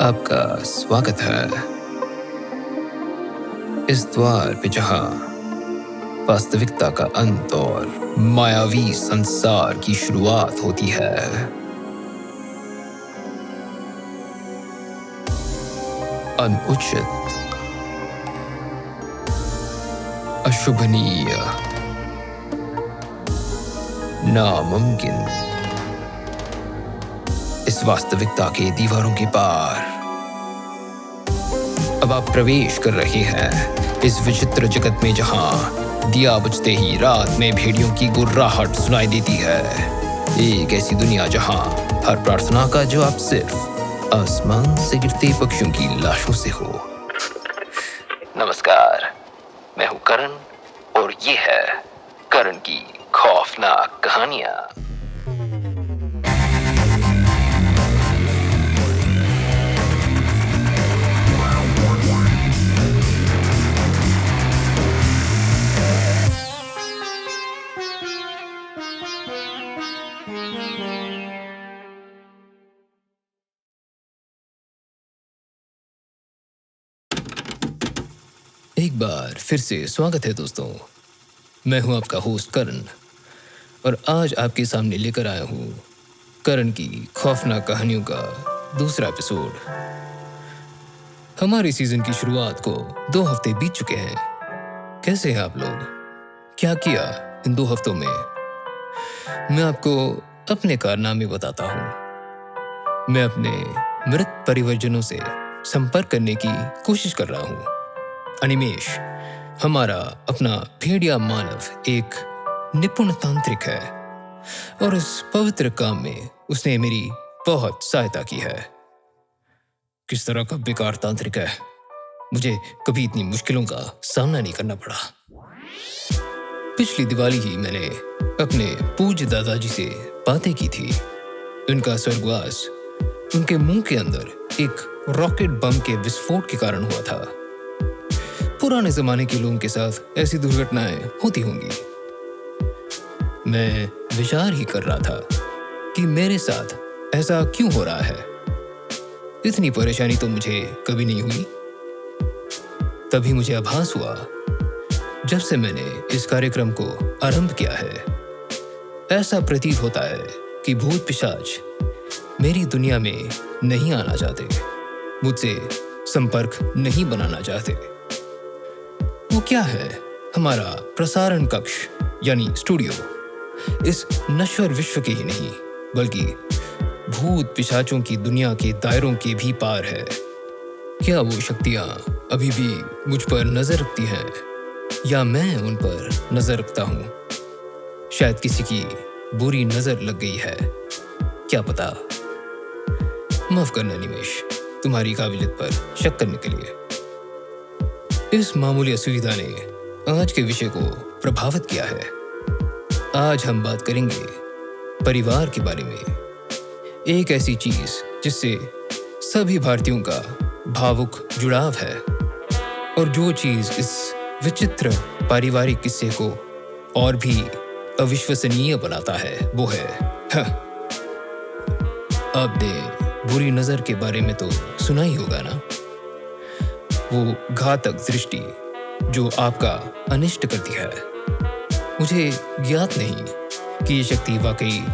आपका स्वागत है इस द्वार पे जहां वास्तविकता का अंत और मायावी संसार की शुरुआत होती है। अनुचित, अशुभनीय, नामुमकिन, इस वास्तविकता के दीवारों के पार अब आप प्रवेश कर रहे हैं इस विचित्र जगत में जहां दिया बुझते ही रात में भेड़ियों की गुर्राहट सुनाई देती है। एक ऐसी दुनिया जहां हर प्रार्थना का जवाब सिर्फ आसमान से गिरते पक्षियों की लाशों से हो। नमस्कार, मैं हूं करण और ये है करण की खौफनाक कहानियां। एक बार फिर से स्वागत है दोस्तों। मैं हूं आपका होस्ट करण और आज आपके सामने लेकर आया हूं करण की खौफनाक कहानियों का दूसरा एपिसोड। हमारी सीजन की शुरुआत को 2 हफ्ते बीत चुके हैं। कैसे हैं आप लोग? क्या किया इन 2 हफ्तों में? मैं आपको अपने कारनामे बताता हूं। मैं अपने मृत परिवारजनों से संपर्क करने की कोशिश कर रहा हूं। अनिमेश, हमारा अपना भेड़िया मानव, एक निपुण तांत्रिक है और इस पवित्र काम में उसने मेरी बहुत सहायता की है। किस तरह का बेकार तांत्रिक है, मुझे कभी इतनी मुश्किलों का सामना नहीं करना पड़ा। पिछली दिवाली ही मैंने अपने पूज्य दादाजी से बातें की थी। उनका स्वर्गवास उनके मुंह के अंदर एक रॉकेट बम के विस्फोट के कारण हुआ था। पुराने जमाने के लोगों के साथ ऐसी दुर्घटनाएं होती होंगी। मैं विचार ही कर रहा था कि मेरे साथ ऐसा क्यों हो रहा है। इतनी परेशानी तो मुझे कभी नहीं हुई। तभी मुझे आभास हुआ, जब से मैंने इस कार्यक्रम को आरंभ किया है, ऐसा प्रतीत होता है कि भूत पिशाच मेरी दुनिया में नहीं आना चाहते, मुझसे संपर्क नहीं बनाना चाहते। वो क्या है? हमारा प्रसारण कक्ष यानी स्टूडियो इस नश्वर विश्व के ही नहीं बल्कि भूत पिशाचों की दुनिया के दायरों के भी पार है। क्या वो शक्तियां अभी भी मुझ पर नजर रखती हैं या मैं उन पर नजर रखता हूं? शायद किसी की बुरी नजर लग गई है, क्या पता। माफ करना निमेश, तुम्हारी काबिलियत पर शक करने के लिए। इस मामूली असुविधा ने आज के विषय को प्रभावित किया है। आज हम बात करेंगे परिवार के बारे में, एक ऐसी चीज जिससे सभी भारतीयों का भावुक जुड़ाव है और जो चीज इस विचित्र पारिवारिक किस्से को और भी अविश्वसनीय बनाता है वो है आपने बुरी नजर के बारे में तो सुना ही होगा ना। वो घातक दृष्टि जो आपका अनिष्ट करती है। मुझे ज्ञात नहीं कि ये शक्ति वाकई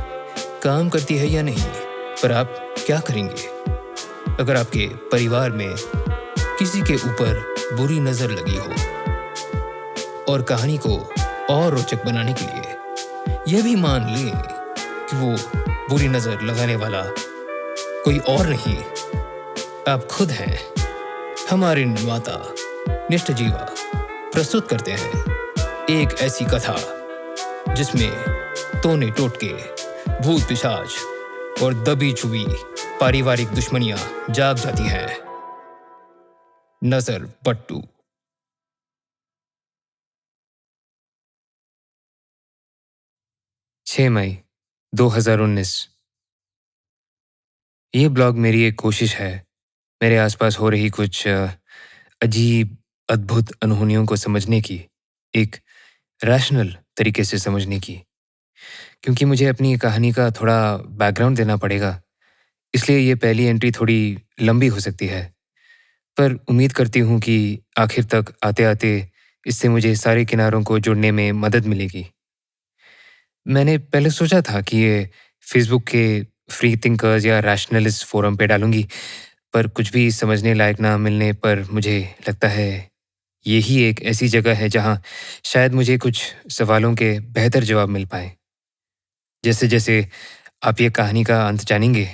काम करती है या नहीं, पर आप क्या करेंगे अगर आपके परिवार में किसी के ऊपर बुरी नजर लगी हो? और कहानी को और रोचक बनाने के लिए यह भी मान लें कि वो बुरी नजर लगाने वाला कोई और नहीं, आप खुद हैं। हमारे निर्माता निष्ठ जीवा प्रस्तुत करते हैं एक ऐसी कथा जिसमें तोने टोटके, भूत पिशाच और दबी छुबी पारिवारिक दुश्मनियां जाग जाती हैं। नजर पट्टू। 6 मई 2019। ये ब्लॉग मेरी एक कोशिश है मेरे आसपास हो रही कुछ अजीब, अद्भुत अनहोनियों को समझने की, एक रैशनल तरीके से समझने की। क्योंकि मुझे अपनी कहानी का थोड़ा बैकग्राउंड देना पड़ेगा। इसलिए ये पहली एंट्री थोड़ी लंबी हो सकती है, पर उम्मीद करती हूँ कि आखिर तक आते-आते इससे मुझे सारे किनारों को जुड़ने में मदद मिलेगी। मैंने पहले सोचा था कि ये फ़ेसबुक के फ्री थिंकर्स या रैशनलिस्ट फोरम पे डालूँगी, पर कुछ भी समझने लायक ना मिलने पर मुझे लगता है यही एक ऐसी जगह है जहाँ शायद मुझे कुछ सवालों के बेहतर जवाब मिल पाएँ। जैसे-जैसे आप ये कहानी का अंत जानेंगे,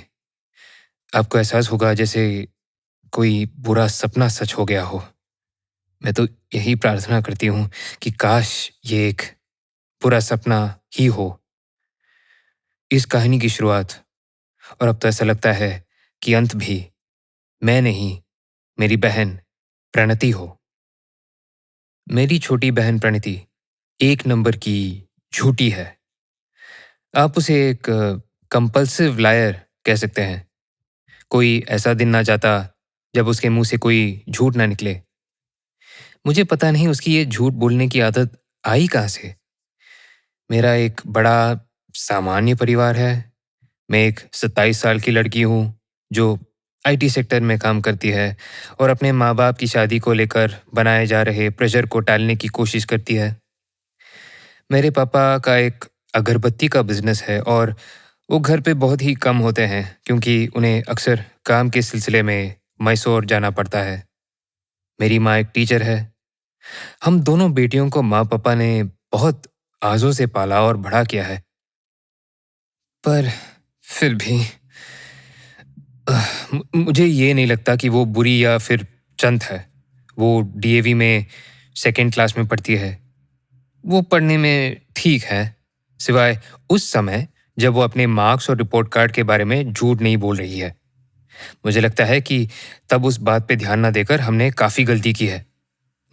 आपको एहसास होगा जैसे कोई बुरा सपना सच हो गया हो। मैं तो यही प्रार्थना करती हूँ कि काश ये एक बुरा सपना ही हो, इस कहानी की शुरुआत, और अब तो ऐसा लगता है कि अंत भी मैं नहीं, मेरी बहन प्रणति हो। मेरी छोटी बहन प्रणति एक नंबर की झूठी है। आप उसे एक कंपल्सिव लायर कह सकते हैं। कोई ऐसा दिन ना जाता जब उसके मुंह से कोई झूठ ना निकले। मुझे पता नहीं उसकी ये झूठ बोलने की आदत आई कहाँ से। मेरा एक बड़ा सामान्य परिवार है। मैं एक 27 साल की लड़की हूँ जो आईटी सेक्टर में काम करती है और अपने माँ-बाप की शादी को लेकर बनाए जा रहे प्रेशर को टालने की कोशिश करती है। मेरे पापा का एक अगरबत्ती का बिजनेस है और वो घर पे बहुत ही कम होते हैं क्योंकि उन्हें अक्सर काम के सिलसिले में मैसूर जाना पड़ता है। मेरी माँ एक टीचर है। हम दोनों बेटियों को माँ पापा ने बहुत आजों से पाला और बड़ा किया है। पर फिर भी मुझे ये नहीं लगता कि वो बुरी या फिर चंत है। वो डीएवी में सेकंड क्लास में पढ़ती है। वो पढ़ने में ठीक है, सिवाय उस समय जब वो अपने मार्क्स और रिपोर्ट कार्ड के बारे में झूठ नहीं बोल रही है। मुझे लगता है कि तब उस बात पे ध्यान ना देकर हमने काफ़ी गलती की है।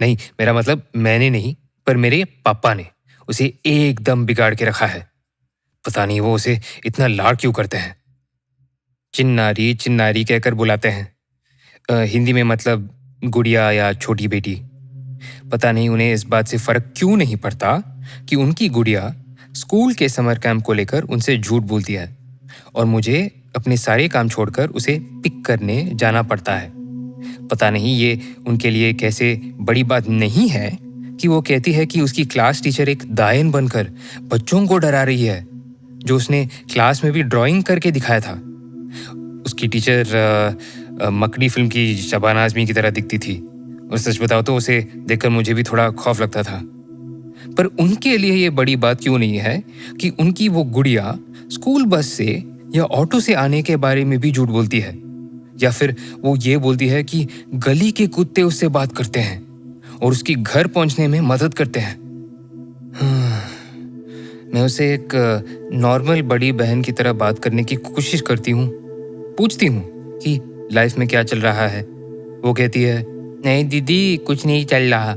नहीं, मेरा मतलब मैंने नहीं, पर मेरे पापा ने उसे एकदम बिगाड़ के रखा है। पता नहीं वो उसे इतना लाड क्यों करते हैं। चिन्नारी, चिन्नारी कहकर बुलाते हैं। हिंदी में मतलब गुड़िया या छोटी बेटी। पता नहीं उन्हें इस बात से फ़र्क क्यों नहीं पड़ता कि उनकी गुड़िया स्कूल के समर कैंप को लेकर उनसे झूठ बोलती है और मुझे अपने सारे काम छोड़कर उसे पिक करने जाना पड़ता है। पता नहीं ये उनके लिए कैसे बड़ी बात नहीं है कि वो कहती है कि उसकी क्लास टीचर एक दायन बनकर बच्चों को डरा रही है, जो उसने क्लास में भी ड्राइंग करके दिखाया था। उसकी टीचर मकड़ी फिल्म की शबाना आज़मी की तरह दिखती थी और सच बताओ तो उसे देखकर मुझे भी थोड़ा खौफ लगता था। पर उनके लिए ये बड़ी बात क्यों नहीं है कि उनकी वो गुड़िया स्कूल बस से या ऑटो से आने के बारे में भी झूठ बोलती है, या फिर वो ये बोलती है कि गली के कुत्ते उससे बात करते हैं और उसकी घर पहुंचने में मदद करते हैं। मैं उसे एक नॉर्मल बड़ी बहन की तरह बात करने की कोशिश करती हूँ। पूछती हूँ कि लाइफ में क्या चल रहा है। वो कहती है, नहीं दीदी कुछ नहीं चल रहा।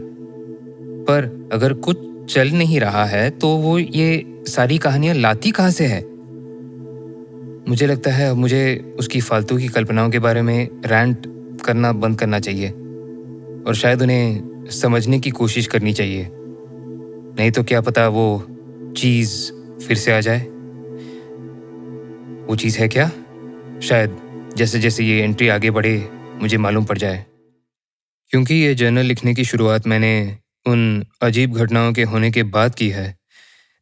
पर अगर कुछ चल नहीं रहा है तो वो ये सारी कहानियां लाती कहाँ से है। मुझे लगता है अब मुझे उसकी फालतू की कल्पनाओं के बारे में रैंट करना बंद करना चाहिए और शायद उन्हें समझने की कोशिश करनी चाहिए। नहीं तो क्या पता वो चीज़ फिर से आ जाए। वो चीज़ है क्या? शायद जैसे जैसे ये एंट्री आगे बढ़े मुझे मालूम पड़ जाए। क्योंकि ये जर्नल लिखने की शुरुआत मैंने उन अजीब घटनाओं के होने के बाद की है,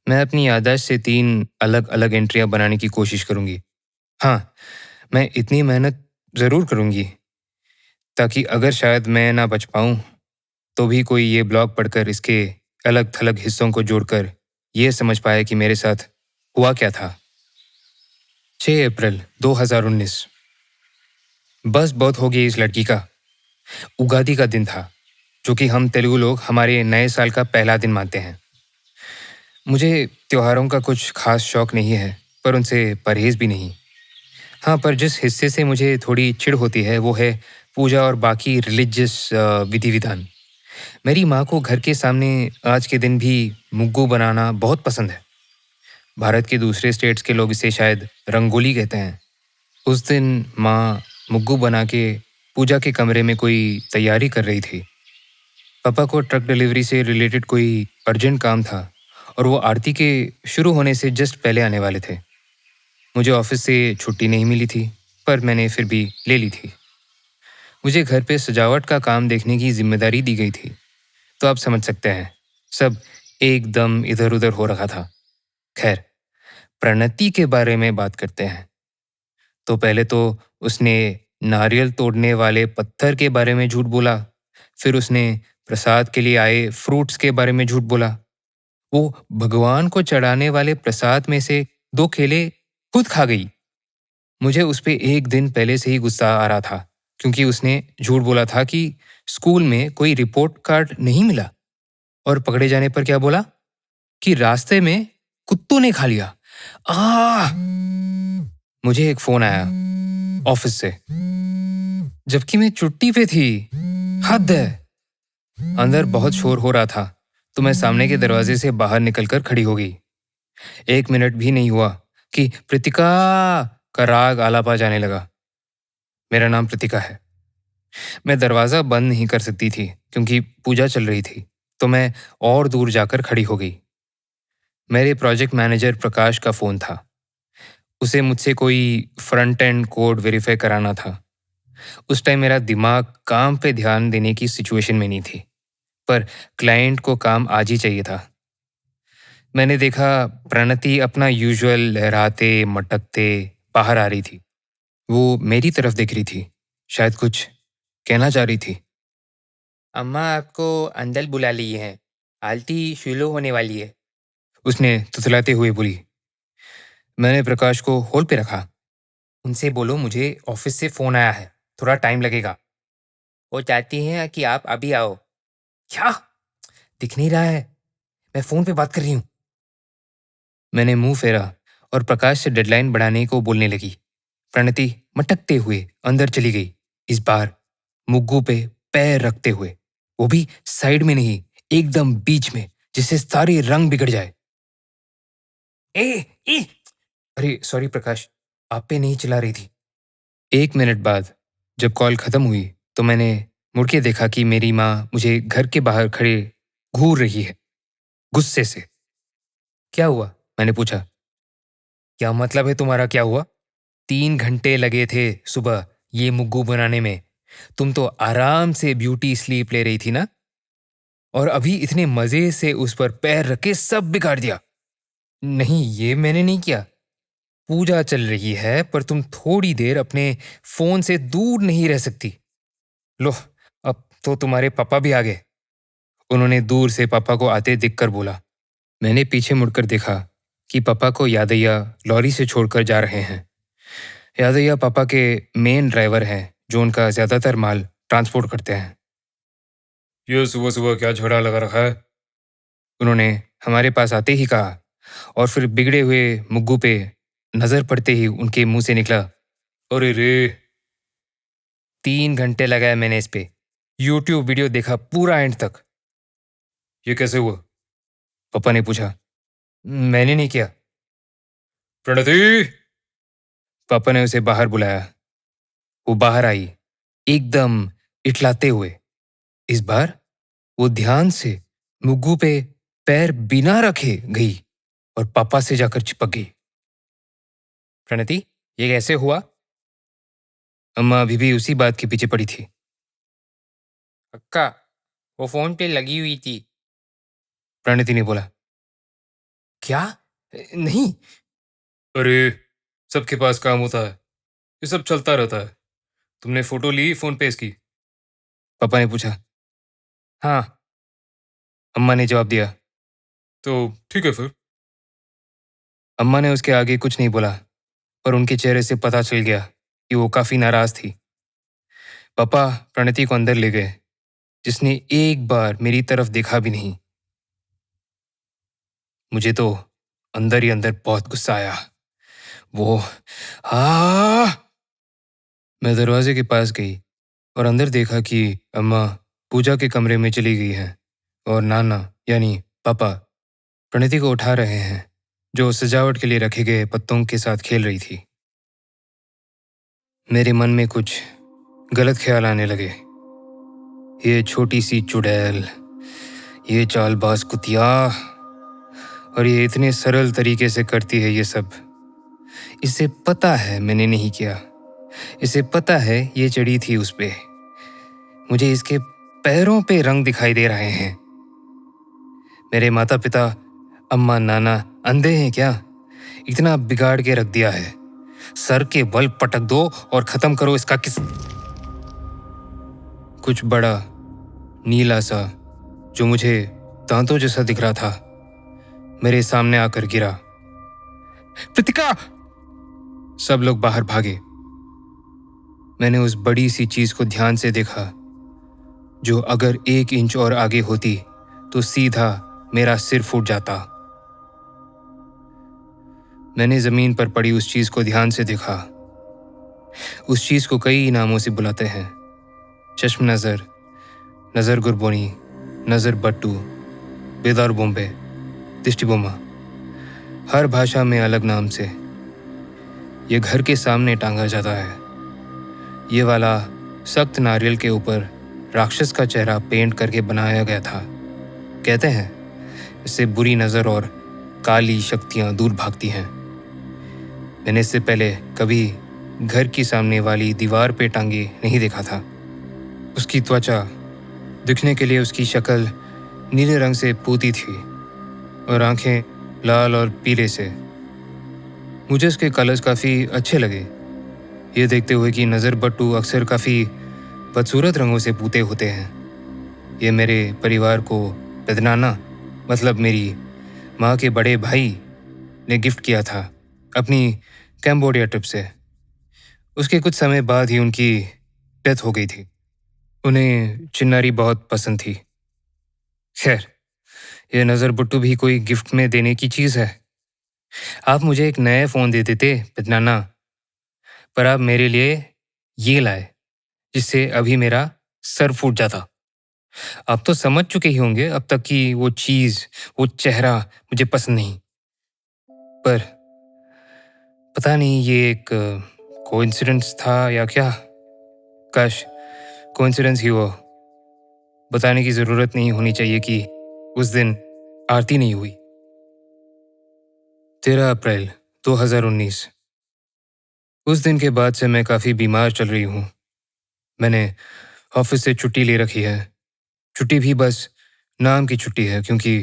मैं अपनी याददाश्त से 3 अलग-अलग एंट्रियाँ बनाने की कोशिश करूँगी। हाँ, मैं इतनी मेहनत ज़रूर करूँगी ताकि अगर शायद मैं ना बच पाऊँ, तो भी कोई ये ब्लॉग पढ़कर इसके अलग-थलग हिस्सों को जोड़कर ये समझ पाए कि मेरे साथ हुआ क्या था। 6 अप्रैल 2019। बस बहुत हो गई इस लड़की का। उगादी का दिन था, जो कि हम तेलुगु लोग हमारे नए साल का पहला दिन मानते हैं। मुझे त्योहारों का कुछ खास शौक नहीं है, पर उनसे परहेज भी नहीं। हाँ, पर जिस हिस्से से मुझे थोड़ी चिढ़ होती है वो है पूजा और बाकी रिलीजियस विधि-विधान। मेरी माँ को घर के सामने आज के दिन भी मुग्गू बनाना बहुत पसंद है। भारत के दूसरे स्टेट्स के लोग इसे शायद रंगोली कहते हैं। उस दिन माँ मुग्गू बना के पूजा के कमरे में कोई तैयारी कर रही थी। पापा को ट्रक डिलीवरी से रिलेटेड कोई अर्जेंट काम था और वो आरती के शुरू होने से जस्ट पहले आने वाले थे। मुझे ऑफिस से छुट्टी नहीं मिली थी, पर मैंने फिर भी ले ली थी। मुझे घर पे सजावट का काम देखने की जिम्मेदारी दी गई थी, तो आप समझ सकते हैं, सब एकदम इधर उधर हो रखा था। खैर, प्रणति के बारे में बात करते हैं। तो पहले तो उसने नारियल तोड़ने वाले पत्थर के बारे में झूठ बोला, फिर उसने प्रसाद के लिए आए फ्रूट्स के बारे में झूठ बोला। वो भगवान को चढ़ाने वाले प्रसाद में से 2 केले खुद खा गई। मुझे उस पे एक दिन पहले से ही गुस्सा आ रहा था, क्योंकि उसने झूठ बोला था कि स्कूल में कोई रिपोर्ट कार्ड नहीं मिला, और पकड़े जाने पर क्या बोला कि रास्ते में कुत्तों ने खा लिया। आह! मुझे एक फोन आया ऑफिस से, जबकि मैं छुट्टी पे थी। हद है। अंदर बहुत शोर हो रहा था, तो मैं सामने के दरवाजे से बाहर निकलकर खड़ी हो गई। 1 मिनट भी नहीं हुआ कि प्रीतिका का राग आलापा जाने लगा। मेरा नाम प्रीतिका है। मैं दरवाजा बंद नहीं कर सकती थी क्योंकि पूजा चल रही थी, तो मैं और दूर जाकर खड़ी हो गई। मेरे प्रोजेक्ट मैनेजर प्रकाश का फोन था। उसे मुझसे कोई फ्रंट एंड कोड वेरीफाई कराना था। उस टाइम मेरा दिमाग काम पे ध्यान देने की सिचुएशन में नहीं थी, पर क्लाइंट को काम आज ही चाहिए था। मैंने देखा प्रणति अपना यूजुअल लहराते मटकते बाहर आ रही थी। वो मेरी तरफ देख रही थी, शायद कुछ कहना चाह रही थी। अम्मा आपको अंदर बुला ली है, आलती शुरू होने वाली है, उसने तुतलाते हुए बोली। मैंने प्रकाश को होल्ड पे रखा। उनसे बोलो मुझे ऑफिस से फोन आया है, थोड़ा टाइम लगेगा। वो चाहती हैं कि आप अभी आओ। क्या? दिख नहीं रहा है, मैं फोन पे बात कर रही हूँ। मैंने मुंह फेरा और प्रकाश से डेडलाइन बढ़ाने को बोलने लगी। प्रणति मटकते हुए अंदर चली गई, इस बार मुग्गू पे पैर रखते हुए, वो भी साइड में नहीं, एकदम बीच में, जिससे सारे रंग बिगड़ जाए। ए, ए! अरे सॉरी प्रकाश, आप पे नहीं चिल्ला रही थी। 1 मिनट बाद जब कॉल खत्म हुई तो मैंने मुड़ के देखा कि मेरी माँ मुझे घर के बाहर खड़े घूर रही है, गुस्से से। क्या हुआ? मैंने पूछा। क्या मतलब है तुम्हारा क्या हुआ? 3 घंटे लगे थे सुबह ये मुग्गू बनाने में। तुम तो आराम से ब्यूटी स्लीप ले रही थी ना, और अभी इतने मजे से उस पर पैर रख के सब बिगाड़ दिया। नहीं, ये मैंने नहीं किया। पूजा चल रही है, पर तुम थोड़ी देर अपने फोन से दूर नहीं रह सकती। लो, अब तो तुम्हारे पापा भी आ गए, उन्होंने दूर से पापा को आते दिखकर बोला। मैंने पीछे मुड़कर देखा कि पापा को यादैया लॉरी से छोड़कर जा रहे हैं। यादैया पापा के मेन ड्राइवर हैं, जो उनका ज्यादातर माल ट्रांसपोर्ट करते हैं। ये सुबह सुबह क्या झगड़ा लगा रखा है? उन्होंने हमारे पास आते ही कहा, और फिर बिगड़े हुए मुग्गू पे नजर पड़ते ही उनके मुंह से निकला, अरे रे। 3 घंटे लगाए मैंने इस पे, यूट्यूब वीडियो देखा पूरा एंड तक। ये कैसे हुआ? पापा ने पूछा। मैंने नहीं किया। प्रणति! पापा ने उसे बाहर बुलाया। वो बाहर आई, एकदम इटलाते हुए। इस बार वो ध्यान से मुग्गू पे पैर बिना रखे गई और पापा से जाकर चिपक गई। प्रणति, ये कैसे हुआ? अम्मा अभी भी उसी बात के पीछे पड़ी थी। अक्का, वो फोन पे लगी हुई थी, प्रणति ने बोला। क्या? नहीं। अरे, सबके पास काम होता है, ये सब चलता रहता है। तुमने फोटो ली फोन पे इसकी? पापा ने पूछा। हाँ, अम्मा ने जवाब दिया। तो ठीक है फिर। अम्मा ने उसके आगे कुछ नहीं बोला, पर उनके चेहरे से पता चल गया कि वो काफी नाराज थी। पापा प्रणति को अंदर ले गए, जिसने एक बार मेरी तरफ देखा भी नहीं। मुझे तो अंदर ही अंदर बहुत गुस्सा आया। वो आ मैं दरवाजे के पास गई और अंदर देखा कि अम्मा पूजा के कमरे में चली गई हैं, और नाना यानी पापा प्रणति को उठा रहे हैं, जो सजावट के लिए रखे गए पत्तों के साथ खेल रही थी। मेरे मन में कुछ गलत ख्याल आने लगे। ये छोटी सी चुड़ैल, ये चालबाज कुतिया, और ये इतने सरल तरीके से करती है ये सब। इसे पता है मैंने नहीं किया, इसे पता है ये चढ़ी थी उस पे। मुझे इसके पैरों पे रंग दिखाई दे रहे हैं। मेरे माता पिता, अम्मा नाना अंधे हैं क्या? इतना बिगाड़ के रख दिया है। सर के बल पटक दो और खत्म करो इसका किस। कुछ बड़ा नीला सा, जो मुझे दांतों जैसा दिख रहा था, मेरे सामने आकर गिरा। प्रतिका! सब लोग बाहर भागे। मैंने उस बड़ी सी चीज को ध्यान से देखा, जो अगर 1 इंच और आगे होती तो सीधा मेरा सिर फूट जाता। मैंने जमीन पर पड़ी उस चीज को ध्यान से देखा। उस चीज को कई नामों से बुलाते हैं। चश्म नजर, नजर गुरबोनी, नजर बट्टू, बेदार बोम्बे, दिष्टिबोमा, हर भाषा में अलग नाम से। ये घर के सामने टांगा जाता है। ये वाला सख्त नारियल के ऊपर राक्षस का चेहरा पेंट करके बनाया गया था। कहते हैं इससे बुरी नजर और काली शक्तियां दूर भागती हैं। मैंने इससे पहले कभी घर की सामने वाली दीवार पे टांगे नहीं देखा था। उसकी त्वचा दिखने के लिए उसकी शक्ल नीले रंग से पोती थी और आंखें लाल और पीले से। मुझे उसके कलर्स काफ़ी अच्छे लगे, ये देखते हुए कि नज़र बट्टू अक्सर काफ़ी बदसूरत रंगों से पूते होते हैं। ये मेरे परिवार को पेदनाना, मतलब मेरी माँ के बड़े भाई ने गिफ्ट किया था अपनी कैम्बोडिया ट्रिप से। उसके कुछ समय बाद ही उनकी डेथ हो गई थी। उन्हें चिन्नारी बहुत पसंद थी। खैर, यह नज़र बट्टू भी कोई गिफ्ट में देने की चीज़ है। आप मुझे एक नया फ़ोन दे देते पेदनाना, पर आप मेरे लिए ये लाए जिससे अभी मेरा सर फूट जाता। आप तो समझ चुके ही होंगे अब तक कि वो चीज़, वो चेहरा मुझे पसंद नहीं। पर पता नहीं ये एक कोइंसिडेंस था या क्या। काश कोइंसिडेंस ही हो। बताने की ज़रूरत नहीं होनी चाहिए कि उस दिन आरती नहीं हुई। 13 अप्रैल 2019। उस दिन के बाद से मैं काफ़ी बीमार चल रही हूँ। मैंने ऑफिस से छुट्टी ले रखी है। छुट्टी भी बस नाम की छुट्टी है, क्योंकि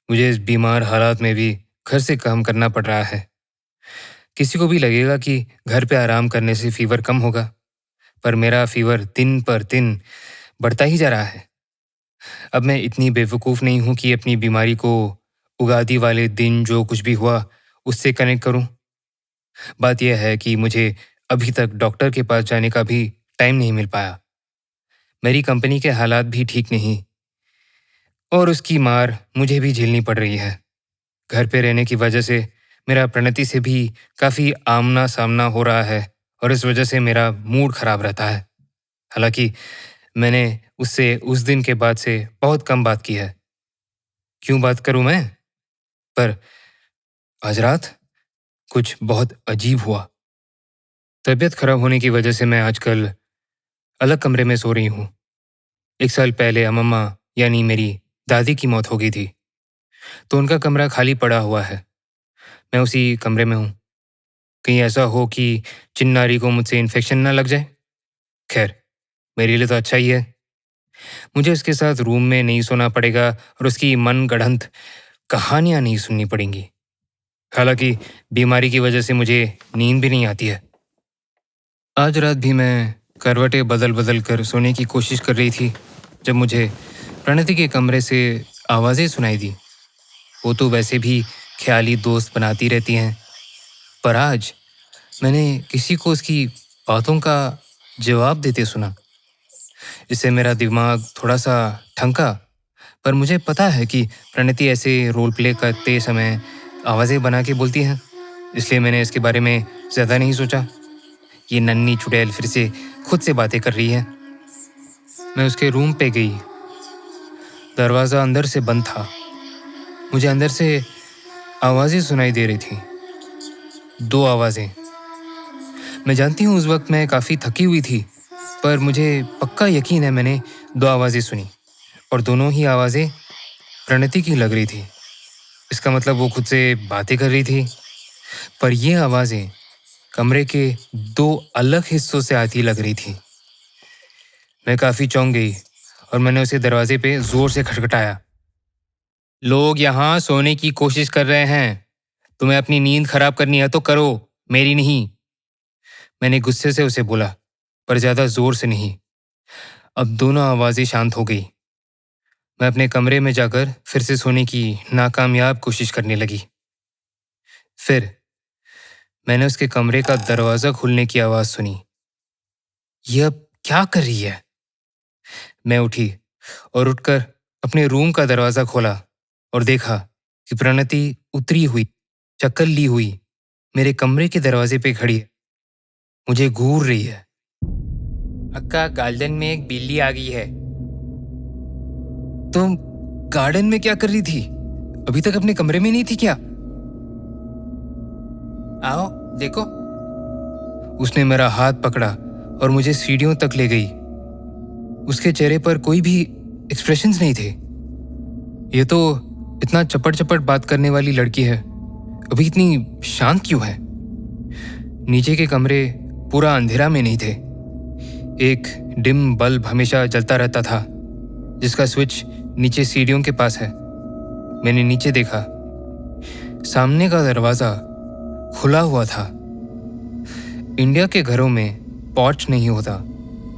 मुझे इस बीमार हालात में भी घर से काम करना पड़ रहा है। किसी को भी लगेगा कि घर पे आराम करने से फीवर कम होगा, पर मेरा फीवर दिन पर दिन बढ़ता ही जा रहा है। अब मैं इतनी बेवकूफ़ नहीं हूँ कि अपनी बीमारी को उगादी वाले दिन जो कुछ भी हुआ उससे कनेक्ट करूँ। बात यह है कि मुझे अभी तक डॉक्टर के पास जाने का भी टाइम नहीं मिल पाया। मेरी कंपनी के हालात भी ठीक नहीं और उसकी मार मुझे भी झेलनी पड़ रही है। घर पे रहने की वजह से मेरा प्रणति से भी काफ़ी आमना सामना हो रहा है और इस वजह से मेरा मूड खराब रहता है। हालांकि मैंने उससे उस दिन के बाद से बहुत कम बात की है। क्यों बात करूं मैं? पर आज रात कुछ बहुत अजीब हुआ। तबीयत खराब होने की वजह से मैं आजकल अलग कमरे में सो रही हूँ। 1 साल पहले अम्मा यानी मेरी दादी की मौत हो गई थी, तो उनका कमरा खाली पड़ा हुआ है। मैं उसी कमरे में हूँ। कहीं ऐसा हो कि चिन्नारी को मुझसे इन्फेक्शन ना लग जाए। खैर, मेरे लिए तो अच्छा ही है। मुझे उसके साथ रूम में नहीं सोना पड़ेगा और उसकी मन गढ़ंत कहानियां नहीं सुननी पड़ेंगी। हालांकि बीमारी की वजह से मुझे नींद भी नहीं आती है। आज रात भी मैं करवटें बदल बदल कर सोने की कोशिश कर रही थी जब मुझे प्रणति के कमरे से आवाज़ें सुनाई दी। वो तो वैसे भी ख्याली दोस्त बनाती रहती हैं, पर आज मैंने किसी को उसकी बातों का जवाब देते सुना। इससे मेरा दिमाग थोड़ा सा ठनका, पर मुझे पता है कि प्रणति ऐसे रोल प्ले करते समय आवाज़ें बना के बोलती हैं, इसलिए मैंने इसके बारे में ज़्यादा नहीं सोचा। ये नन्ही चुड़ैल फिर से खुद से बातें कर रही है। मैं उसके रूम पे गई। दरवाज़ा अंदर से बंद था। मुझे अंदर से आवाज़ें सुनाई दे रही थी। 2 आवाज़ें। मैं जानती हूँ उस वक्त मैं काफ़ी थकी हुई थी, पर मुझे पक्का यकीन है मैंने 2 आवाज़ें सुनी और दोनों ही आवाज़ें प्रणति की लग रही थी। इसका मतलब वो खुद से बातें कर रही थी। पर ये आवाज़ें कमरे के दो अलग हिस्सों से आती लग रही थी। मैं काफी चौंक गई और मैंने उसे दरवाजे पे जोर से खटखटाया। लोग यहाँ सोने की कोशिश कर रहे हैं। तुम्हें अपनी नींद खराब करनी है तो करो, मेरी नहीं। मैंने गुस्से से उसे बोला, पर ज्यादा जोर से नहीं। अब दोनों आवाजें शांत हो गई। मैं अपने कमरे में जाकर फिर से सोने की नाकामयाब कोशिश करने लगी। फिर मैंने उसके कमरे का दरवाजा खुलने की आवाज सुनी। यह अब क्या कर रही है? मैं उठी और उठकर अपने रूम का दरवाजा खोला और देखा कि प्रणति उतरी हुई, चक्कर ली हुई मेरे कमरे के दरवाजे पे खड़ी है। मुझे घूर रही है। अक्का, गार्डन में एक बिल्ली आ गई है। तुम गार्डन में क्या कर रही थी? अभी तक अपने कमरे में नहीं थी क्या? आओ देखो। उसने मेरा हाथ पकड़ा और मुझे सीढ़ियों तक ले गई। उसके चेहरे पर कोई भी एक्सप्रेशंस नहीं थे। ये तो इतना चपट चपट बात करने वाली लड़की है, अभी इतनी शांत क्यों है? नीचे के कमरे पूरा अंधेरा में नहीं थे। एक डिम बल्ब हमेशा जलता रहता था, जिसका स्विच नीचे सीढ़ियों के पास है। मैंने नीचे देखा। सामने का दरवाजा खुला हुआ था। इंडिया के घरों में पोर्च नहीं होता,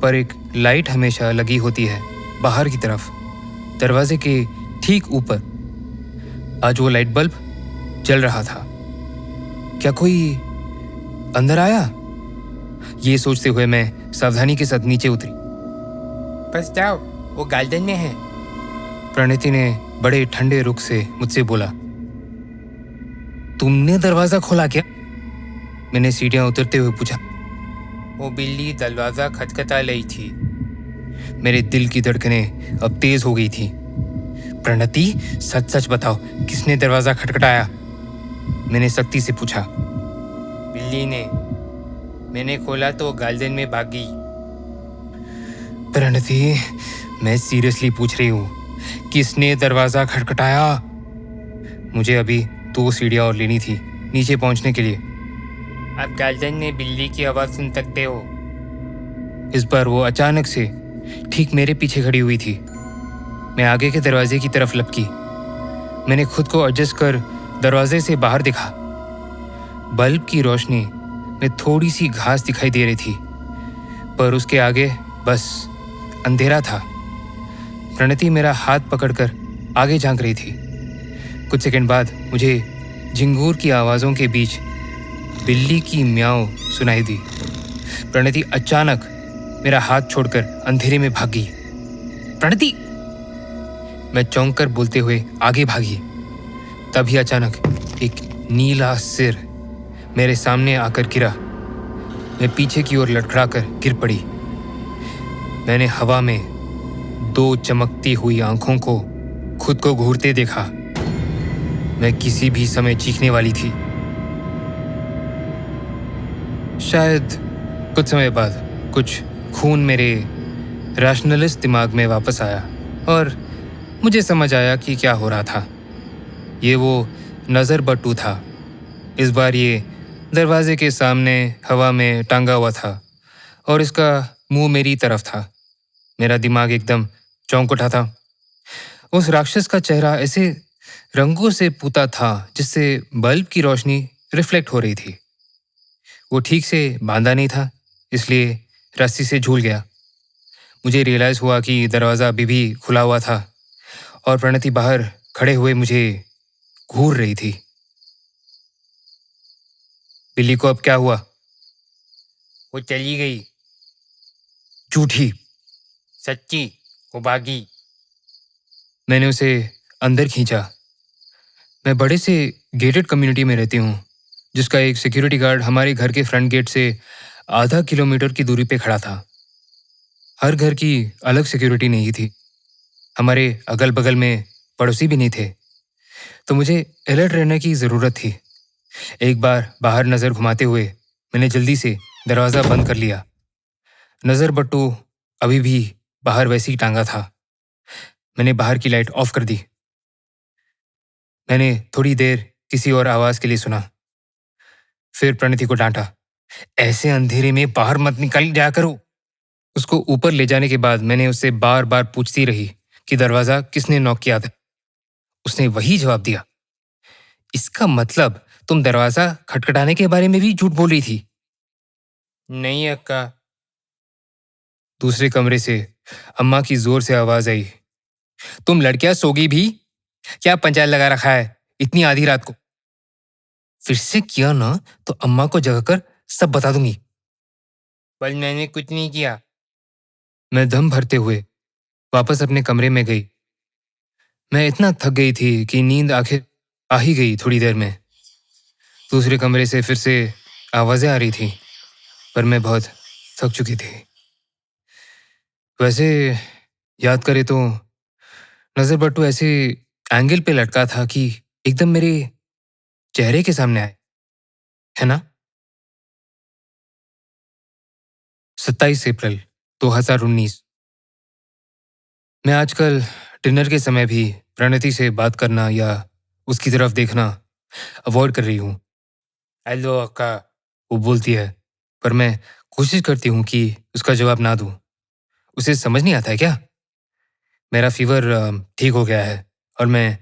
पर एक लाइट हमेशा लगी होती है बाहर की तरफ, दरवाजे के ठीक ऊपर। आज वो लाइट बल्ब जल रहा था। क्या कोई अंदर आया? ये सोचते हुए मैं सावधानी के साथ नीचे उतरी। बस जाओ, वो गार्डन में है, प्रणति ने बड़े ठंडे रुख से मुझसे बोला। तुमने दरवाजा खोला क्या? मैंने सीढ़ियां उतरते हुए पूछा। वो बिल्ली दरवाजा खटखटा रही थी। मेरे दिल की धड़कनें अब तेज हो गई थी। प्रणति, सच सच बताओ, किसने दरवाजा खटखटाया? मैंने सख्ती से पूछा। बिल्ली ने। मैंने खोला तो गार्डन में भाग गई। प्रणति, मैं सीरियसली पूछ रही हूँ, किसने दरवाजा खटखटाया? मुझे अभी 2 सीढ़ियां और लेनी थी नीचे पहुंचने के लिए। आप गार्डन में बिल्ली की आवाज सुन सकते हो। इस बार वो अचानक से ठीक मेरे पीछे खड़ी हुई थी। मैं आगे के दरवाजे की तरफ लपकी। मैंने खुद को एडजस्ट कर दरवाजे से बाहर देखा। बल्ब की रोशनी में थोड़ी सी घास दिखाई दे रही थी, पर उसके आगे बस अंधेरा था। प्रणति मेरा हाथ पकड़कर आगे झांक रही थी। कुछ सेकंड बाद मुझे झिंगूर की आवाज़ों के बीच बिल्ली की म्याऊं सुनाई दी। प्रणति अचानक मेरा हाथ छोड़कर अंधेरे में भाग गई। प्रणति! मैं चौंक कर बोलते हुए आगे भागी। तभी अचानक एक नीला सिर मेरे सामने आकर गिरा। मैं पीछे की ओर लड़खड़ाकर गिर पड़ी। मैंने हवा में 2 चमकती हुई आंखों को खुद को घूरते देखा। मैं किसी भी समय चीखने वाली थी। शायद कुछ समय बाद कुछ खून मेरे रैशनलिस्ट दिमाग में वापस आया और मुझे समझ आया कि क्या हो रहा था। ये वो नज़र बट्टू था। इस बार ये दरवाजे के सामने हवा में टांगा हुआ था और इसका मुंह मेरी तरफ था। मेरा दिमाग एकदम चौंक उठा था। उस राक्षस का चेहरा ऐसे रंगों से पूता था जिससे बल्ब की रोशनी रिफ्लेक्ट हो रही थी। वो ठीक से बांधा नहीं था, इसलिए रस्सी से झूल गया। मुझे रियलाइज हुआ कि दरवाज़ा अभी भी खुला हुआ था और प्रणति बाहर खड़े हुए मुझे घूर रही थी। बिल्ली को अब क्या हुआ? वो चली गई। झूठी। सच्ची, वो भागी। मैंने उसे अंदर खींचा। मैं बड़े से गेटेड कम्युनिटी में रहती हूँ, जिसका एक सिक्योरिटी गार्ड हमारे घर के फ्रंट गेट से आधा किलोमीटर की दूरी पे खड़ा था। हर घर की अलग सिक्योरिटी नहीं थी। हमारे अगल बगल में पड़ोसी भी नहीं थे, तो मुझे अलर्ट रहने की ज़रूरत थी। एक बार बाहर नज़र घुमाते हुए मैंने जल्दी से दरवाज़ा बंद कर लिया। नज़र बट्टू अभी भी बाहर वैसे ही टांगा था। मैंने बाहर की लाइट ऑफ कर दी। मैंने थोड़ी देर किसी और आवाज़ के लिए सुना, फिर प्रणति को डांटा। ऐसे अंधेरे में बाहर मत निकल जाया करो। उसको ऊपर ले जाने के बाद मैंने उससे बार बार पूछती रही कि दरवाजा किसने नॉक किया था। उसने वही जवाब दिया। इसका मतलब तुम दरवाजा खटखटाने के बारे में भी झूठ बोल रही थी। नहीं अक्का। दूसरे कमरे से अम्मा की जोर से आवाज आई। तुम लड़कियां सोगी भी? क्या पंचायत लगा रखा है इतनी आधी रात को? फिर से किया ना तो अम्मा को जगाकर सब बता दूंगी। पर मैंने कुछ नहीं किया। मैं दम भरते हुए वापस अपने कमरे में गई। मैं इतना थक गई थी कि नींद आखिर आ ही गई थोड़ी देर में। दूसरे कमरे से फिर से आवाजें आ रही थी, पर मैं बहुत थक चुकी थी। वैसे याद करे तो नजर बट्टू ऐसे एंगल पे लटका था कि एकदम मेरे चेहरे के सामने आए, है ना? 27 अप्रैल 2019। मैं आजकल डिनर के समय भी प्रणति से बात करना या उसकी तरफ देखना अवॉइड कर रही हूँ। हेलो अक्का, वो बोलती है, पर मैं कोशिश करती हूँ कि उसका जवाब ना दूँ। उसे समझ नहीं आता है क्या? मेरा फीवर ठीक हो गया है और मैं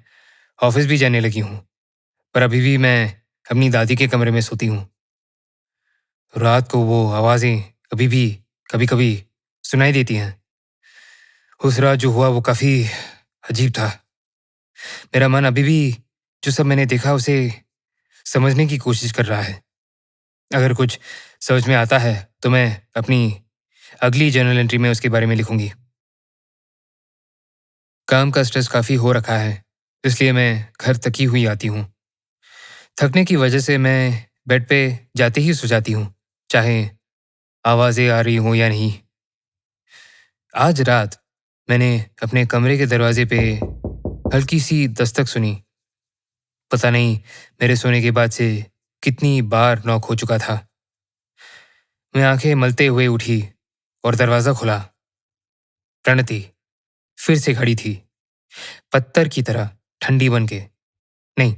ऑफिस भी जाने लगी हूँ, पर अभी भी मैं अपनी दादी के कमरे में सोती हूँ। रात को वो आवाज़ें अभी भी कभी-कभी सुनाई देती हैं। उस रात जो हुआ वो काफ़ी अजीब था। मेरा मन अभी भी जो सब मैंने देखा उसे समझने की कोशिश कर रहा है। अगर कुछ समझ में आता है तो मैं अपनी अगली जर्नल एंट्री में उसके बारे में लिखूंगी। काम का स्ट्रेस काफ़ी हो रखा है, इसलिए मैं घर थकी हुई आती हूँ। थकने की वजह से मैं बेड पे जाते ही सो जाती हूँ, चाहे आवाज़ें आ रही हों या नहीं। आज रात मैंने अपने कमरे के दरवाजे पे हल्की सी दस्तक सुनी। पता नहीं मेरे सोने के बाद से कितनी बार नॉक हो चुका था। मैं आंखें मलते हुए उठी और दरवाजा खुला। प्रणति फिर से खड़ी थी, पत्थर की तरह ठंडी बन के। नहीं,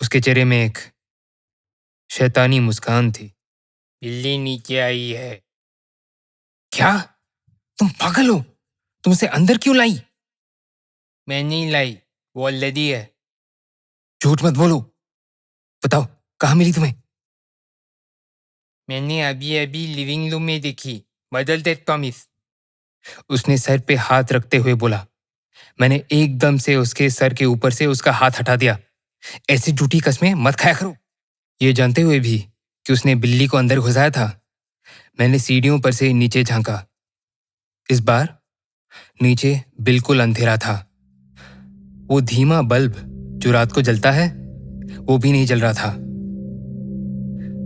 उसके चेहरे में एक शैतानी मुस्कान थी। बिल्ली नीचे आई है। क्या? तुम पागल हो? तुम उसे अंदर क्यों लाई? मैं नहीं लाई, वो ऑलरेडी है। झूठ मत बोलो। बताओ, कहाँ मिली तुम्हें? मैंने अभी अभी लिविंग रूम में देखी। बदल दे प्रॉमिस। उसने सर पे हाथ रखते हुए बोला। मैंने एकदम से उसके सर के ऊपर से उसका हाथ हटा दिया। ऐसी झूठी कस्में मत खाया करो। ये जानते हुए भी कि उसने बिल्ली को अंदर घुसाया था, मैंने सीढ़ियों पर से नीचे झांका। इस बार नीचे बिल्कुल अंधेरा था। वो धीमा बल्ब जो रात को जलता है, वो भी नहीं जल रहा था।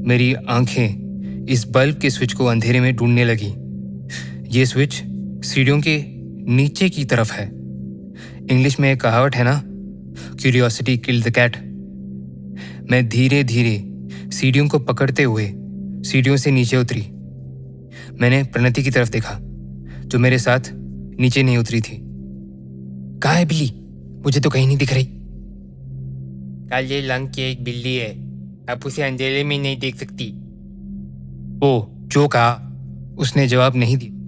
मेरी आंखें इस बल्ब के स्विच को अंधेरे में ढूंढने लगी। ये स्विच सीढ़ियों के नीचे की तरफ है। इंग्लिश में एक कहावत है ना, क्यूरियोसिटी किल्ड द कैट। मैं धीरे धीरे सीढ़ियों को पकड़ते हुए सीढ़ियों से नीचे उतरी। मैंने प्रणति की तरफ देखा, जो मेरे साथ नीचे नहीं उतरी थी। कहाँ है बिल्ली? मुझे तो कहीं नहीं दिख रही। काले रंग की एक बिल्ली है, आप उसे अंधेरे में नहीं देख सकती। ओ, जो कहा। उसने जवाब नहीं दिया।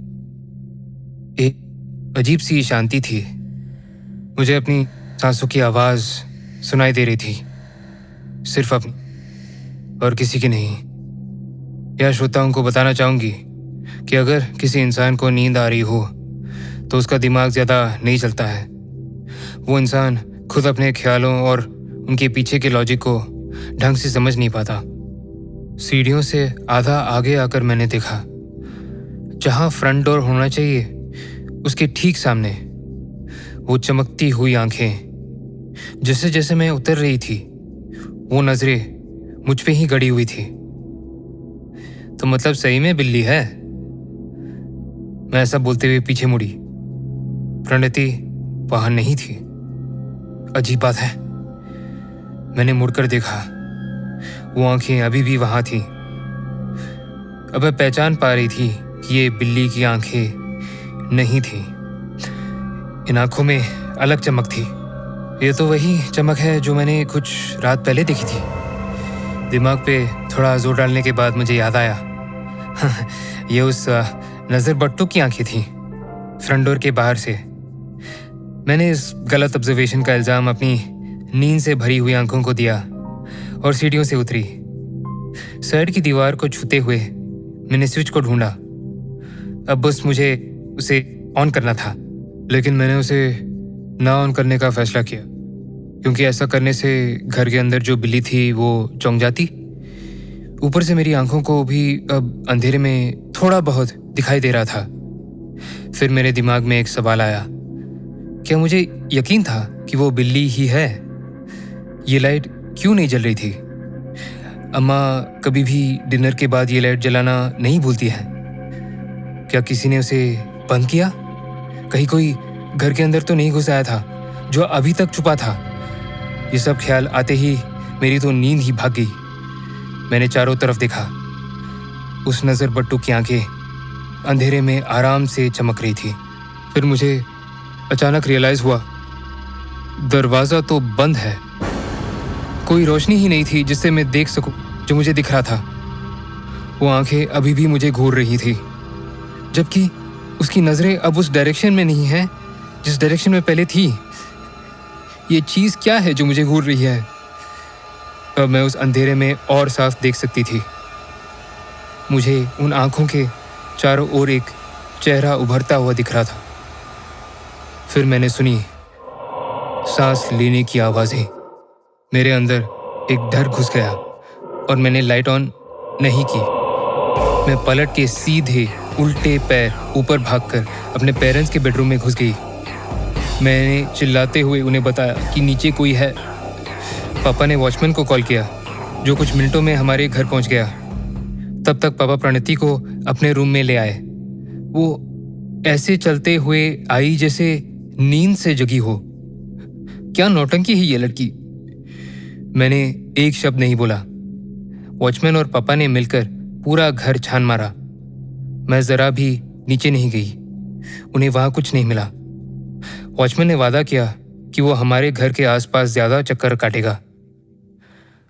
एक अजीब सी शांति थी। मुझे अपनी सांसों की आवाज सुनाई दे रही थी, सिर्फ अपनी और किसी की नहीं। यह श्रोताओं को बताना चाहूंगी कि अगर किसी इंसान को नींद आ रही हो तो उसका दिमाग ज्यादा नहीं चलता है। वो इंसान खुद अपने ख्यालों और उनके पीछे के लॉजिक को ढंग से समझ नहीं पाता। सीढ़ियों से आधा आगे आकर मैंने देखा, जहां फ्रंट डोर होना चाहिए उसके ठीक सामने वो चमकती हुई आंखें। जैसे जैसे मैं उतर रही थी, वो नजरें मुझ पे ही गड़ी हुई थी। तो मतलब सही में बिल्ली है? मैं ऐसा बोलते हुए पीछे मुड़ी। प्रणति वहां नहीं थी। अजीब बात है। मैंने मुड़कर देखा, वो आंखें अभी भी वहां थी। अब मैं पहचान पा रही थी कि ये बिल्ली की आंखें नहीं थी। इन आंखों में अलग चमक थी। ये तो वही चमक है जो मैंने कुछ रात पहले देखी थी। दिमाग पे थोड़ा जोर डालने के बाद मुझे याद आया ये उस नज़र बट्टू की आंखें थीं, फ्रंट डोर के बाहर से। मैंने इस गलत ऑब्जर्वेशन का इल्ज़ाम अपनी नींद से भरी हुई आंखों को दिया और सीढ़ियों से उतरी। साइड की दीवार को छूते हुए मैंने स्विच को ढूंढा। अब बस मुझे उसे ऑन करना था, लेकिन मैंने उसे ना ऑन करने का फैसला किया, क्योंकि ऐसा करने से घर के अंदर जो बिल्ली थी वो चौंक जाती। ऊपर से मेरी आंखों को भी अब अंधेरे में थोड़ा बहुत दिखाई दे रहा था। फिर मेरे दिमाग में एक सवाल आया, क्या मुझे यकीन था कि वो बिल्ली ही है? ये लाइट क्यों नहीं जल रही थी? अम्मा कभी भी डिनर के बाद ये लाइट जलाना नहीं भूलती है। क्या किसी ने उसे बंद किया? कहीं कोई घर के अंदर तो नहीं घुस आया था जो अभी तक छुपा था? ये सब ख्याल आते ही मेरी तो नींद ही भाग गई। मैंने चारों तरफ देखा। उस नज़र बट्टू की आंखें अंधेरे में आराम से चमक रही थी। फिर मुझे अचानक रियलाइज हुआ, दरवाज़ा तो बंद है। कोई रोशनी ही नहीं थी जिससे मैं देख सकूं जो मुझे दिख रहा था। वो आंखें अभी भी मुझे घूर रही थी, जबकि उसकी नज़रें अब उस डायरेक्शन में नहीं हैं जिस डायरेक्शन में पहले थी। ये चीज़ क्या है जो मुझे घूर रही है? अब मैं उस अंधेरे में और साफ देख सकती थी। मुझे उन आंखों के चारों ओर एक चेहरा उभरता हुआ दिख रहा था। फिर मैंने सुनी सांस लेने की आवाज़ें। मेरे अंदर एक डर घुस गया और मैंने लाइट ऑन नहीं की। मैं पलट के सीधे उल्टे पैर ऊपर भागकर अपने पेरेंट्स के बेडरूम में घुस गई। मैंने चिल्लाते हुए उन्हें बताया कि नीचे कोई है। पापा ने वॉचमैन को कॉल किया, जो कुछ मिनटों में हमारे घर पहुंच गया। तब तक पापा प्रणति को अपने रूम में ले आए। वो ऐसे चलते हुए आई जैसे नींद से जगी हो। क्या नौटंकी है ये लड़की? मैंने एक शब्द नहीं बोला। वॉचमैन और पापा ने मिलकर पूरा घर छान मारा। मैं जरा भी नीचे नहीं गई। उन्हें वहां कुछ नहीं मिला। वॉचमैन ने वादा किया कि वो हमारे घर के आसपास ज्यादा चक्कर काटेगा।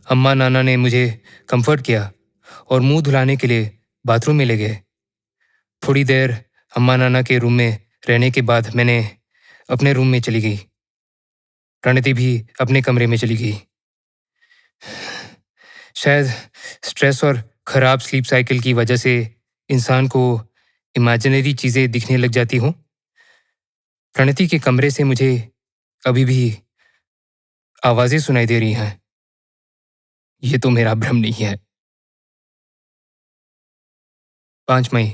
अम्मा नाना ने मुझे कंफर्ट किया और मुंह धुलाने के लिए बाथरूम में ले गए। थोड़ी देर अम्मा नाना के रूम में रहने के बाद मैंने अपने रूम में चली गई। प्रणति भी अपने कमरे में चली गई। शायद स्ट्रेस और खराब स्लीप साइकिल की वजह से इंसान को इमेजिनरी चीजें दिखने लग जाती हों। प्रणति के कमरे से मुझे अभी भी आवाजें सुनाई दे रही हैं। ये तो मेरा भ्रम नहीं है। 5 मई।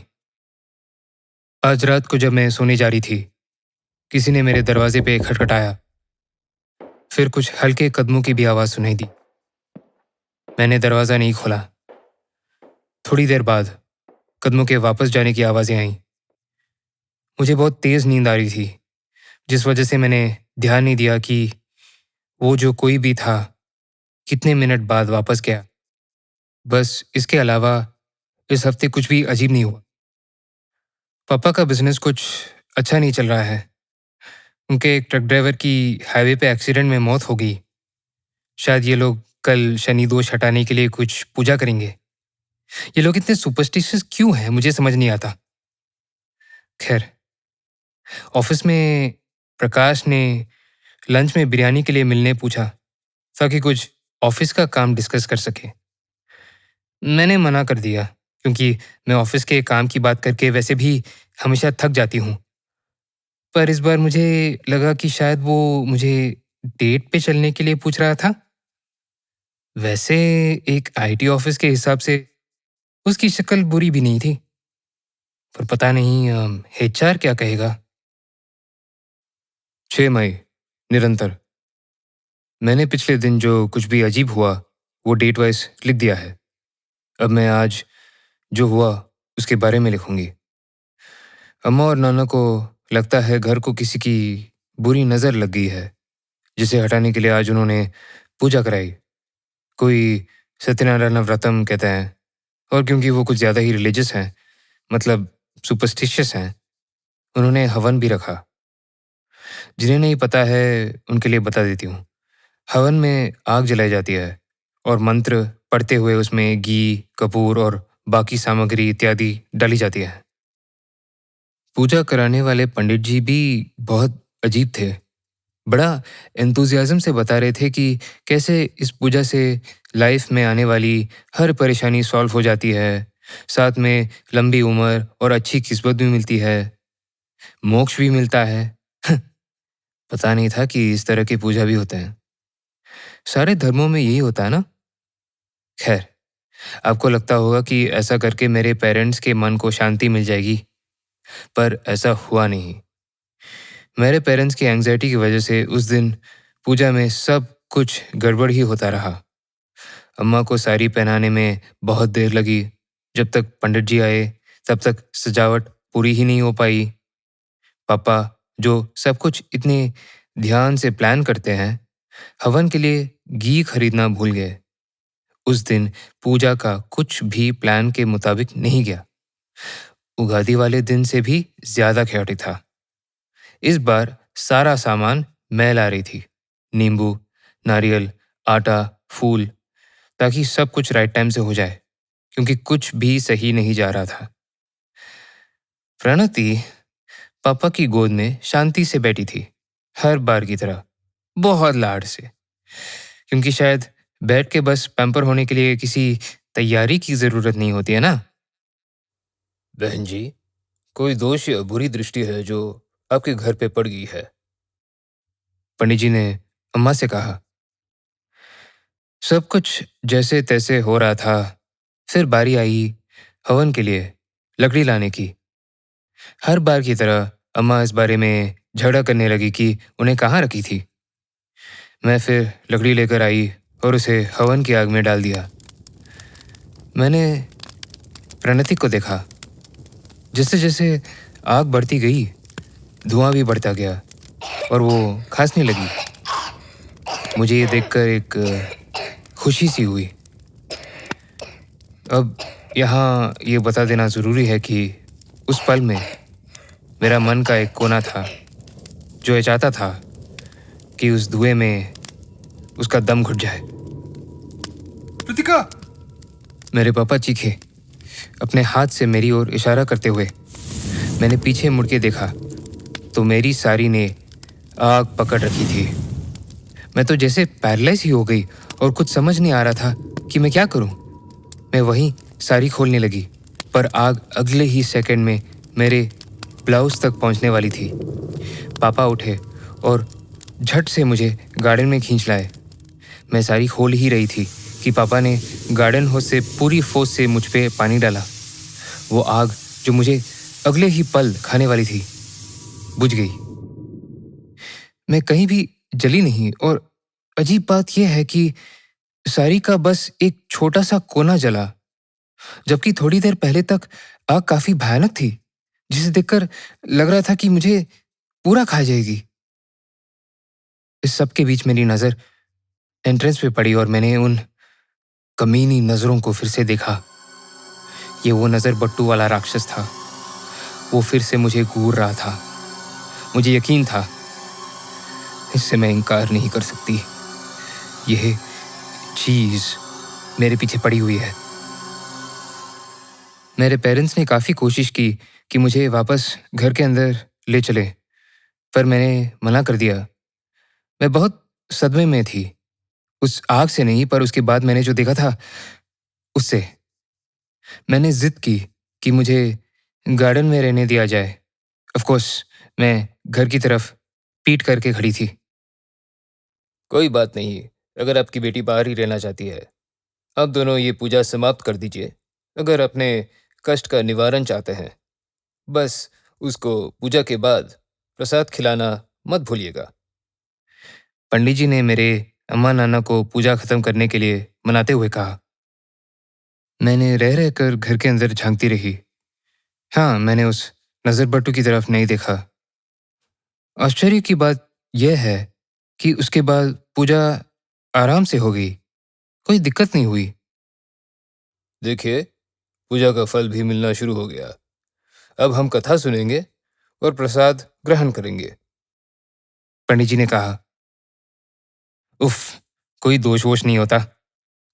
आज रात को जब मैं सोने जा रही थी, किसी ने मेरे दरवाजे पे खटखटाया। फिर कुछ हल्के कदमों की भी आवाज सुनाई दी। मैंने दरवाजा नहीं खोला। थोड़ी देर बाद कदमों के वापस जाने की आवाजें आईं। मुझे बहुत तेज नींद आ रही थी, जिस वजह से मैंने ध्यान नहीं दिया कि वो जो कोई भी था कितने मिनट बाद वापस गया। बस इसके अलावा इस हफ्ते कुछ भी अजीब नहीं हुआ। पापा का बिजनेस कुछ अच्छा नहीं चल रहा है। उनके एक ट्रक ड्राइवर की हाईवे पे एक्सीडेंट में मौत हो गई। शायद ये लोग कल शनि दोष हटाने के लिए कुछ पूजा करेंगे। ये लोग इतने सुपरस्टिशियस क्यों हैं, मुझे समझ नहीं आता। खैर, ऑफिस में प्रकाश ने लंच में बिरयानी के लिए मिलने पूछा ताकि कुछ ऑफिस का काम डिस्कस कर सके। मैंने मना कर दिया, क्योंकि मैं ऑफिस के काम की बात करके वैसे भी हमेशा थक जाती हूँ। पर इस बार मुझे लगा कि शायद वो मुझे डेट पे चलने के लिए पूछ रहा था। वैसे एक आईटी ऑफिस के हिसाब से उसकी शक्ल बुरी भी नहीं थी, पर पता नहीं एचआर क्या कहेगा। 6 मई। निरंतर। मैंने पिछले दिन जो कुछ भी अजीब हुआ वो डेट वाइज लिख दिया है। अब मैं आज जो हुआ उसके बारे में लिखूंगी। अम्मा और नाना को लगता है घर को किसी की बुरी नज़र लग गई है, जिसे हटाने के लिए आज उन्होंने पूजा कराई। कोई सत्यनारायण व्रतम कहते हैं, और क्योंकि वो कुछ ज़्यादा ही रिलीजियस हैं, मतलब सुपरस्टिशियस हैं, उन्होंने हवन भी रखा। जिन्हें नहीं पता है उनके लिए बता देती हूँ। हवन में आग जलाई जाती है और मंत्र पढ़ते हुए उसमें घी, कपूर और बाकी सामग्री इत्यादि डाली जाती है। पूजा कराने वाले पंडित जी भी बहुत अजीब थे। बड़ा एंथुसियाज्म से बता रहे थे कि कैसे इस पूजा से लाइफ में आने वाली हर परेशानी सॉल्व हो जाती है, साथ में लंबी उम्र और अच्छी किस्मत भी मिलती है, मोक्ष भी मिलता है। पता नहीं था कि इस तरह की पूजा भी होते हैं। सारे धर्मों में यही होता है ना? खैर, आपको लगता होगा कि ऐसा करके मेरे पेरेंट्स के मन को शांति मिल जाएगी, पर ऐसा हुआ नहीं। मेरे पेरेंट्स की एंग्जाइटी की वजह से उस दिन पूजा में सब कुछ गड़बड़ ही होता रहा। अम्मा को साड़ी पहनाने में बहुत देर लगी। जब तक पंडित जी आए, तब तक सजावट पूरी ही नहीं हो पाई। पापा, जो सब कुछ इतने ध्यान से प्लान करते हैं, हवन के लिए घी खरीदना भूल गए। उस दिन पूजा का कुछ भी प्लान के मुताबिक नहीं गया। उगादी वाले दिन से भी ज्यादा chaotic था। इस बार सारा सामान मैं ला रही थी। नींबू, नारियल, आटा, फूल, ताकि सब कुछ राइट टाइम से हो जाए, क्योंकि कुछ भी सही नहीं जा रहा था। प्रणति पापा की गोद में शांति से बैठी थी, हर बार की तरह, बहुत लाड से, क्योंकि शायद बैठ के बस पैम्पर होने के लिए किसी तैयारी की जरूरत नहीं होती है ना। बहन जी, कोई दोष या बुरी दृष्टि है जो आपके घर पे पड़ गई है? पंडित जी ने अम्मा से कहा। सब कुछ जैसे तैसे हो रहा था। फिर बारी आई हवन के लिए लकड़ी लाने की। हर बार की तरह अम्मा इस बारे में झगड़ा करने लगी कि उन्हें कहाँ रखी थी। मैं फिर लकड़ी लेकर आई और उसे हवन की आग में डाल दिया। मैंने प्रणति को देखा। जैसे जैसे आग बढ़ती गई, धुआं भी बढ़ता गया और वो खांसने लगी। मुझे ये देखकर एक खुशी सी हुई। अब यहाँ ये बता देना ज़रूरी है कि उस पल में मेरा मन का एक कोना था जो ये चाहता था कि उस धुएं में उसका दम घुट जाए। कृतिका! मेरे पापा चीखे, अपने हाथ से मेरी ओर इशारा करते हुए। मैंने पीछे मुड़ के देखा तो मेरी साड़ी ने आग पकड़ रखी थी। मैं तो जैसे पैरालाइज ही हो गई और कुछ समझ नहीं आ रहा था कि मैं क्या करूं। मैं वहीं साड़ी खोलने लगी, पर आग अगले ही सेकंड में मेरे ब्लाउज तक पहुंचने वाली थी। पापा उठे और झट से मुझे गार्डन में खींच लाए। मैं साड़ी खोल ही रही थी कि पापा ने गार्डन होस से पूरी फोर्स से मुझ पे पानी डाला। वो आग जो मुझे अगले ही पल खाने वाली थी, बुझ गई। मैं कहीं भी जली नहीं और अजीब बात यह है कि साड़ी का बस एक छोटा सा कोना जला, जबकि थोड़ी देर पहले तक आग काफी भयानक थी, जिसे देखकर लग रहा था कि मुझे पूरा खा जाएगी। इस सब के बीच मेरी नजर एंट्रेंस पे पड़ी और मैंने उन कमीनी नजरों को फिर से देखा। ये वो नजर बट्टू वाला राक्षस था। वो फिर से मुझे घूर रहा था। मुझे यकीन था, इससे मैं इनकार नहीं कर सकती। यह चीज मेरे पीछे पड़ी हुई है। मेरे पेरेंट्स ने काफी कोशिश की कि मुझे वापस घर के अंदर ले चले, पर मैंने मना कर दिया। मैं बहुत सदमे में थी, उस आग से नहीं, पर उसके बाद मैंने जो देखा था उससे। मैंने जिद की कि मुझे गार्डन में रहने दिया जाए। ऑफ कोर्स मैं घर की तरफ पीठ करके खड़ी थी। कोई बात नहीं, अगर आपकी बेटी बाहर ही रहना चाहती है, आप दोनों ये पूजा समाप्त कर दीजिए। अगर अपने कष्ट का निवारण चाहते हैं, बस उसको पूजा के बाद प्रसाद खिलाना मत भूलिएगा। पंडित जी ने मेरे अम्मा नाना को पूजा खत्म करने के लिए मनाते हुए कहा। मैंने रह रहकर घर के अंदर झांकती रही। हाँ, मैंने उस नजरबट्टू की तरफ नहीं देखा। आश्चर्य की बात यह है कि उसके बाद पूजा आराम से हो गई, कोई दिक्कत नहीं हुई। देखिए, पूजा का फल भी मिलना शुरू हो गया। अब हम कथा सुनेंगे और प्रसाद ग्रहण करेंगे। पंडित जी ने कहा। उफ, कोई दोष वोश नहीं होता,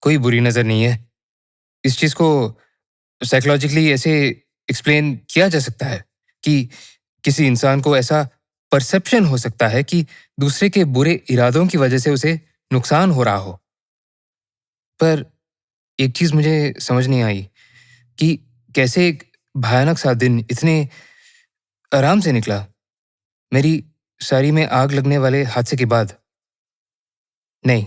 कोई बुरी नज़र नहीं है। इस चीज़ को साइकोलॉजिकली ऐसे एक्सप्लेन किया जा सकता है कि किसी इंसान को ऐसा परसेप्शन हो सकता है कि दूसरे के बुरे इरादों की वजह से उसे नुकसान हो रहा हो। पर एक चीज़ मुझे समझ नहीं आई कि कैसे एक भयानक सा दिन इतने आराम से निकला, मेरी साड़ी में आग लगने वाले हादसे के बाद। नहीं,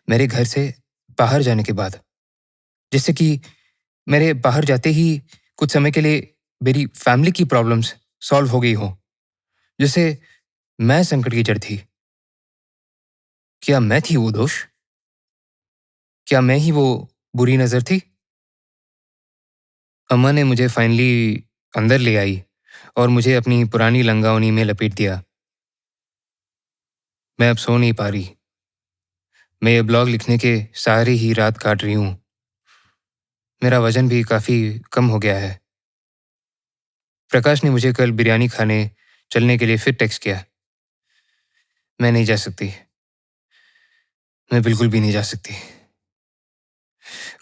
मेरे घर से बाहर जाने के बाद। जिससे कि मेरे बाहर जाते ही कुछ समय के लिए मेरी फैमिली की प्रॉब्लम्स सॉल्व हो गई हो। जैसे मैं संकट की जड़ थी। क्या मैं थी वो दोष? क्या मैं ही वो बुरी नज़र थी? अम्मा ने मुझे फाइनली अंदर ले आई और मुझे अपनी पुरानी लंगावनी में लपेट दिया। मैं अब सो नहीं पा रही। मैं ये ब्लॉग लिखने के सहारे ही रात काट रही हूँ। मेरा वजन भी काफ़ी कम हो गया है। प्रकाश ने मुझे कल बिरयानी खाने चलने के लिए फिर टेक्स्ट किया। मैं नहीं जा सकती। मैं बिल्कुल भी नहीं जा सकती।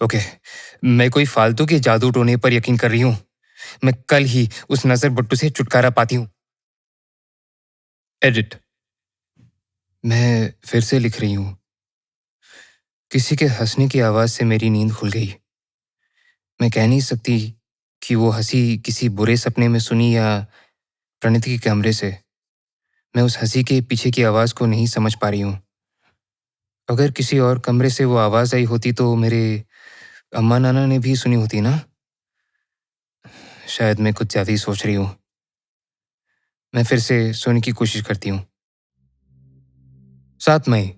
ओके, मैं कोई फालतू के जादू टोने पर यकीन कर रही हूँ। मैं कल ही उस नजर बट्टू से छुटकारा पाती हूँ। एडिट। मैं फिर से लिख रही हूँ। किसी के हंसने की आवाज से मेरी नींद खुल गई। मैं कह नहीं सकती कि वो हंसी किसी बुरे सपने में सुनी या प्रणति के कमरे से। मैं उस हंसी के पीछे की आवाज को नहीं समझ पा रही हूँ। अगर किसी और कमरे से वो आवाज आई होती तो मेरे अम्मा नाना ने भी सुनी होती ना। शायद मैं कुछ ज्यादा ही सोच रही हूँ। मैं फिर से सोने की कोशिश करती हूँ। 7 मई।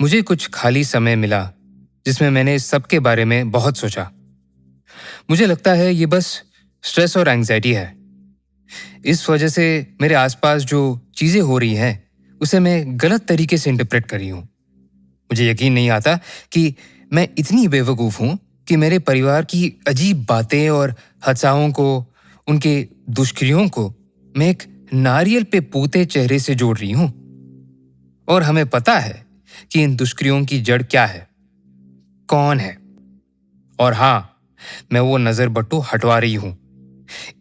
मुझे कुछ खाली समय मिला जिसमें मैंने सबके बारे में बहुत सोचा। मुझे लगता है ये बस स्ट्रेस और एंग्जाइटी है। इस वजह से मेरे आसपास जो चीजें हो रही हैं उसे मैं गलत तरीके से इंटरप्रेट कर रही हूँ। मुझे यकीन नहीं आता कि मैं इतनी बेवकूफ हूं कि मेरे परिवार की अजीब बातें और हत्साओं को, उनके दुष्क्रियों को मैं एक नारियल पे पोते चेहरे से जोड़ रही हूं। और हमें पता है कि इन दुष्क्रियों की जड़ क्या है, कौन है। और हां, मैं वो नजर बट्टू हटवा रही हूं।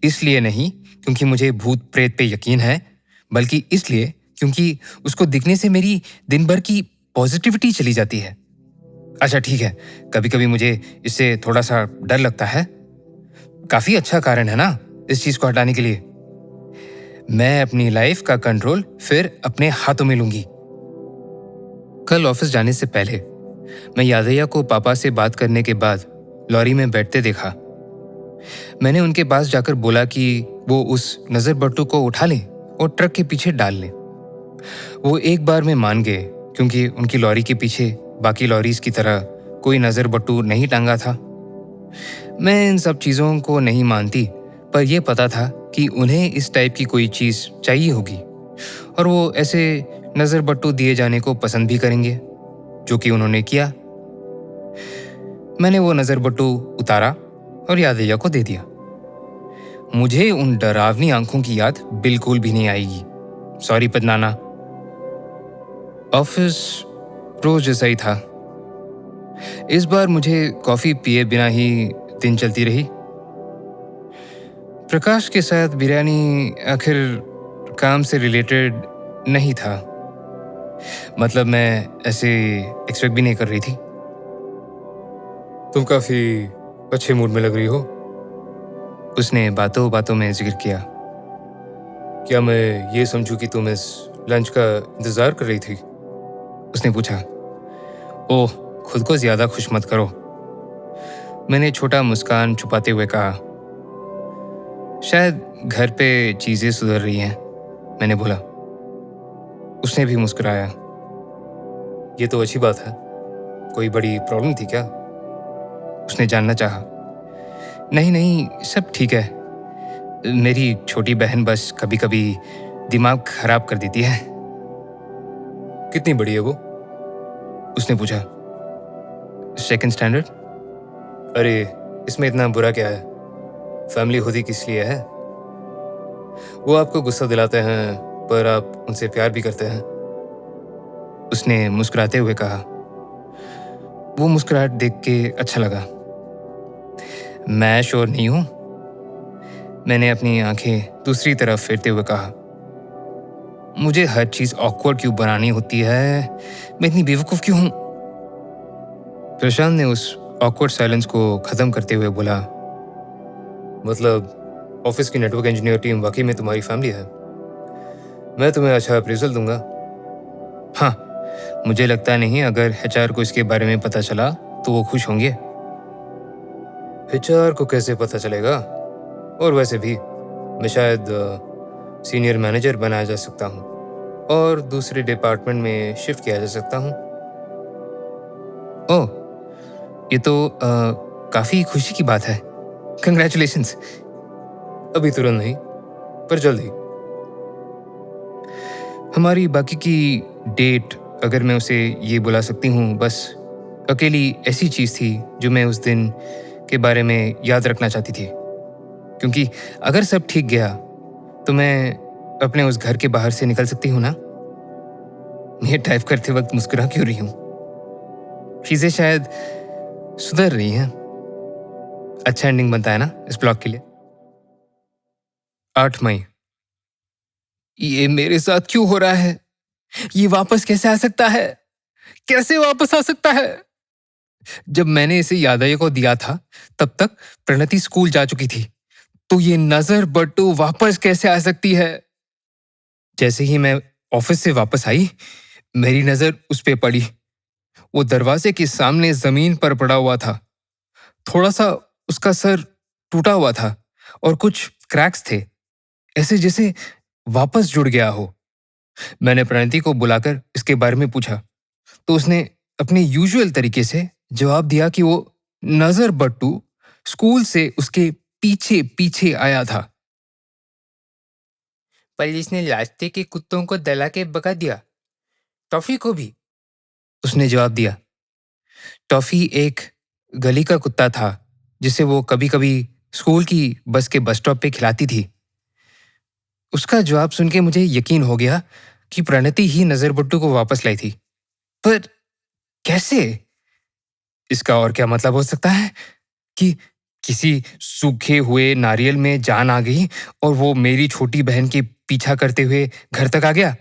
इसलिए नहीं क्योंकि मुझे भूत प्रेत पे यकीन है, बल्कि इसलिए क्योंकि उसको दिखने से मेरी दिन भर की पॉजिटिविटी चली जाती है। अच्छा ठीक है, कभी कभी मुझे इससे थोड़ा सा डर लगता है। काफी अच्छा कारण है ना इस चीज को हटाने के लिए। मैं अपनी लाइफ का कंट्रोल फिर अपने हाथों में लूंगी। कल ऑफिस जाने से पहले मैं यादैया को पापा से बात करने के बाद लॉरी में बैठते देखा। मैंने उनके पास जाकर बोला कि वो उस नजर बट्टू को उठा लें और ट्रक के पीछे डाल लें। वो एक बार में मान गए क्योंकि उनकी लॉरी के पीछे बाकी लॉरीज की तरह कोई नजर बट्टू नहीं टांगा था। मैं इन सब चीजों को नहीं मानती, पर यह पता था कि उन्हें इस टाइप की कोई चीज चाहिए होगी और वो ऐसे नजर बट्टू दिए जाने को पसंद भी करेंगे, जो कि उन्होंने किया। मैंने वो नजर बट्टू उतारा और यादैया को दे दिया। मुझे उन डरावनी आंखों की याद बिल्कुल भी नहीं आएगी। सॉरी पदनाना। ऑफिस रोज जैसा ही था। इस बार मुझे कॉफी पिए बिना ही दिन चलती रही। प्रकाश के साथ बिरयानी आखिर काम से रिलेटेड नहीं था। मतलब मैं ऐसे एक्सपेक्ट भी नहीं कर रही थी। तुम काफी अच्छे मूड में लग रही हो। उसने बातों बातों में जिक्र किया। क्या मैं ये समझूं कि तुम इस लंच का इंतजार कर रही थी? उसने पूछा। ओह, खुद को ज्यादा खुश मत करो। मैंने छोटा मुस्कान छुपाते हुए कहा। शायद घर पे चीजें सुधर रही हैं, मैंने बोला। उसने भी मुस्कुराया। ये तो अच्छी बात है। कोई बड़ी प्रॉब्लम थी क्या? उसने जानना चाहा। नहीं नहीं, सब ठीक है। मेरी छोटी बहन बस कभी कभी दिमाग खराब कर देती है। कितनी बड़ी है वो? उसने पूछा। 2nd standard. अरे, इसमें इतना बुरा क्या है? फैमिली होती किस लिए है? वो आपको गुस्सा दिलाते हैं, पर आप उनसे प्यार भी करते हैं। उसने मुस्कुराते हुए कहा। वो मुस्कुराहट देख के अच्छा लगा। मैं श्योर नहीं हूं, मैंने अपनी आंखें दूसरी तरफ फेरते हुए कहा। मुझे हर चीज ऑकवर्ड क्यों बनानी होती है? मैं इतनी बेवकूफ क्यों हूं? प्रशांत ने उस ऑकवर्ड साइलेंस को खत्म करते हुए बोला, मतलब ऑफिस की नेटवर्क इंजीनियर टीम वाकई में तुम्हारी फैमिली है। मैं तुम्हें अच्छा अप्रेजल दूंगा। हाँ, मुझे लगता नहीं अगर एचआर को इसके बारे में पता चला तो वो खुश होंगे। एचआर को कैसे पता चलेगा? और वैसे भी मैं शायद सीनियर मैनेजर बनाया जा सकता हूँ और दूसरे डिपार्टमेंट में शिफ्ट किया जा सकता हूँ। ओह, ये तो काफी खुशी की बात है। कंग्रेचुलेशंस। अभी तुरंत नहीं, पर जल्दी। हमारी बाकी की डेट, अगर मैं उसे ये बुला सकती हूँ, बस अकेली ऐसी चीज थी जो मैं उस दिन के बारे में याद रखना चाहती थी। क्योंकि अगर सब ठीक गया तो मैं अपने उस घर के बाहर से निकल सकती हूँ ना। मैं टाइप करते वक्त मुस्कुरा क्यों रही हूँ? चीजें शायद सुधर रही हैं। अच्छा एंडिंग बनता है ना इस ब्लॉग के लिए। 8 मई। ये मेरे साथ क्यों हो रहा है? ये वापस कैसे आ सकता है? कैसे वापस आ सकता है? जब मैंने इसे यादయ్య को दिया था तब तक प्रणति स्कूल जा चुकी थी, तो ये नजर बट्टू वापस कैसे आ सकती है? जैसे ही मैं ऑफिस से वापस आई, मेरी नजर उस पे पड़ी। वो दरवाजे के सामने जमीन पर पड़ा हुआ था। थोड़ा सा उसका सर टूटा हुआ था और कुछ क्रैक्स थे, ऐसे जैसे वापस जुड़ गया हो। मैंने प्रणति को बुलाकर इसके बारे में पूछा, तो उसने अपने यूजुअल तरीके से जवाब दिया कि वो नजर बट्टू स्कूल से उसके पीछे पीछे आया था। पुलिस ने रास्ते के कुत्तों को दला के भगा दिया, टॉफी को भी, उसने जवाब दिया। टॉफी एक गली का कुत्ता था जिसे वो कभी कभी स्कूल की बस के बस स्टॉप पे खिलाती थी। उसका जवाब सुन के मुझे यकीन हो गया कि प्रणति ही नजर बट्टू को वापस लाई थी। पर कैसे? इसका और क्या मतलब हो सकता है कि किसी सूखे हुए नारियल में जान आ गई और वो मेरी छोटी बहन के पीछा करते हुए घर तक आ गया?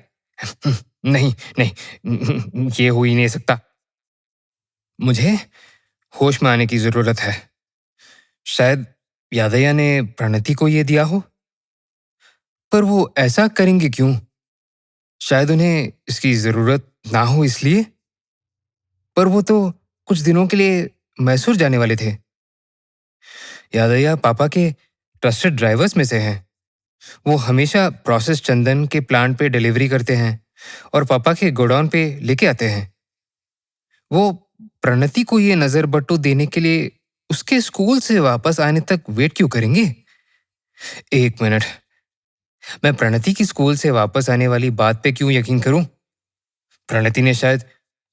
नहीं नहीं, ये हो ही नहीं सकता। मुझे होश में आने की जरूरत है। शायद यादయ్య ने प्रणति को यह दिया हो, पर वो ऐसा करेंगे क्यों? शायद उन्हें इसकी जरूरत ना हो इसलिए। पर वो तो कुछ दिनों के लिए मैसूर जाने वाले थे। यादయ్య पापा के ट्रस्टेड ड्राइवर्स में से हैं। वो हमेशा प्रोसेस चंदन के प्लांट पे डिलीवरी करते हैं और पापा के गोडाउन पे लेके आते हैं। वो प्रणति को ये नजर बट्टू देने के लिए उसके स्कूल से वापस आने तक वेट क्यों करेंगे? एक मिनट, मैं प्रणति की स्कूल से वापस आने वाली बात पे क्यों यकीन करूं? प्रणति ने शायद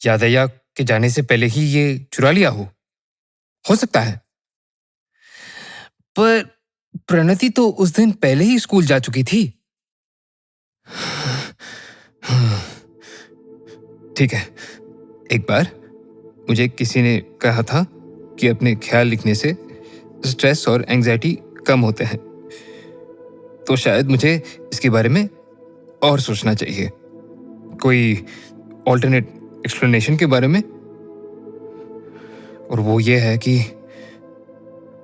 यादయ్య के जाने से पहले ही ये चुरा लिया हो सकता है। पर प्रणति तो उस दिन पहले ही स्कूल जा चुकी थी। ठीक है, एक बार मुझे किसी ने कहा था कि अपने ख्याल लिखने से स्ट्रेस और एंजाइटी कम होते हैं, तो शायद मुझे इसके बारे में और सोचना चाहिए। कोई ऑल्टरनेट एक्सप्लेनेशन के बारे में। और वो ये है कि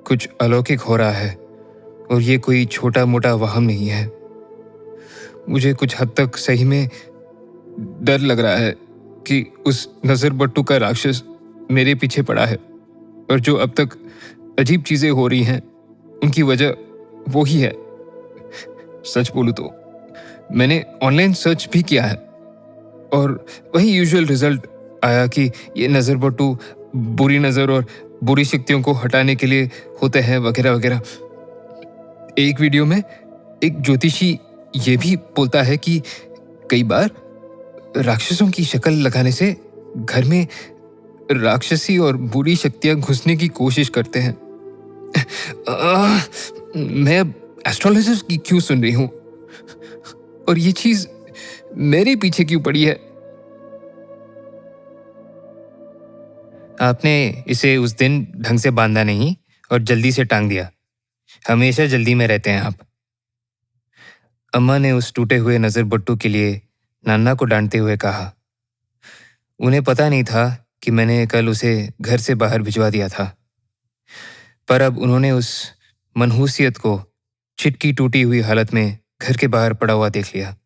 कुछ अलौकिक हो रहा है और ये कोई छोटा मोटा वहम नहीं है। मुझे कुछ हद तक सही में डर लग रहा है कि उस नजर बट्टू का राक्षस मेरे पीछे पड़ा है और जो अब तक अजीब चीजें हो रही हैं उनकी वजह वो ही है। सच बोलूं तो मैंने ऑनलाइन सर्च भी किया है और वही यूजुअल रिजल्ट आया कि ये नजर बट्टू बुरी नजर और बुरी शक्तियों को हटाने के लिए होते हैं वगैरह वगैरह। एक वीडियो में एक ज्योतिषी ये भी बोलता है कि कई बार राक्षसों की शक्ल लगाने से घर में राक्षसी और बुरी शक्तियां घुसने की कोशिश करते हैं। मैं अब एस्ट्रोलॉजर्स की क्यों सुन रही हूं और ये चीज मेरे पीछे क्यों पड़ी है? आपने इसे उस दिन ढंग से बांधा नहीं और जल्दी से टांग दिया। हमेशा जल्दी में रहते हैं आप। अम्मा ने उस टूटे हुए नजर बट्टू के लिए नाना को डांटते हुए कहा। उन्हें पता नहीं था कि मैंने कल उसे घर से बाहर भिजवा दिया था, पर अब उन्होंने उस मनहूसियत को छिटकी टूटी हुई हालत में घर के बाहर पड़ा हुआ देख लिया।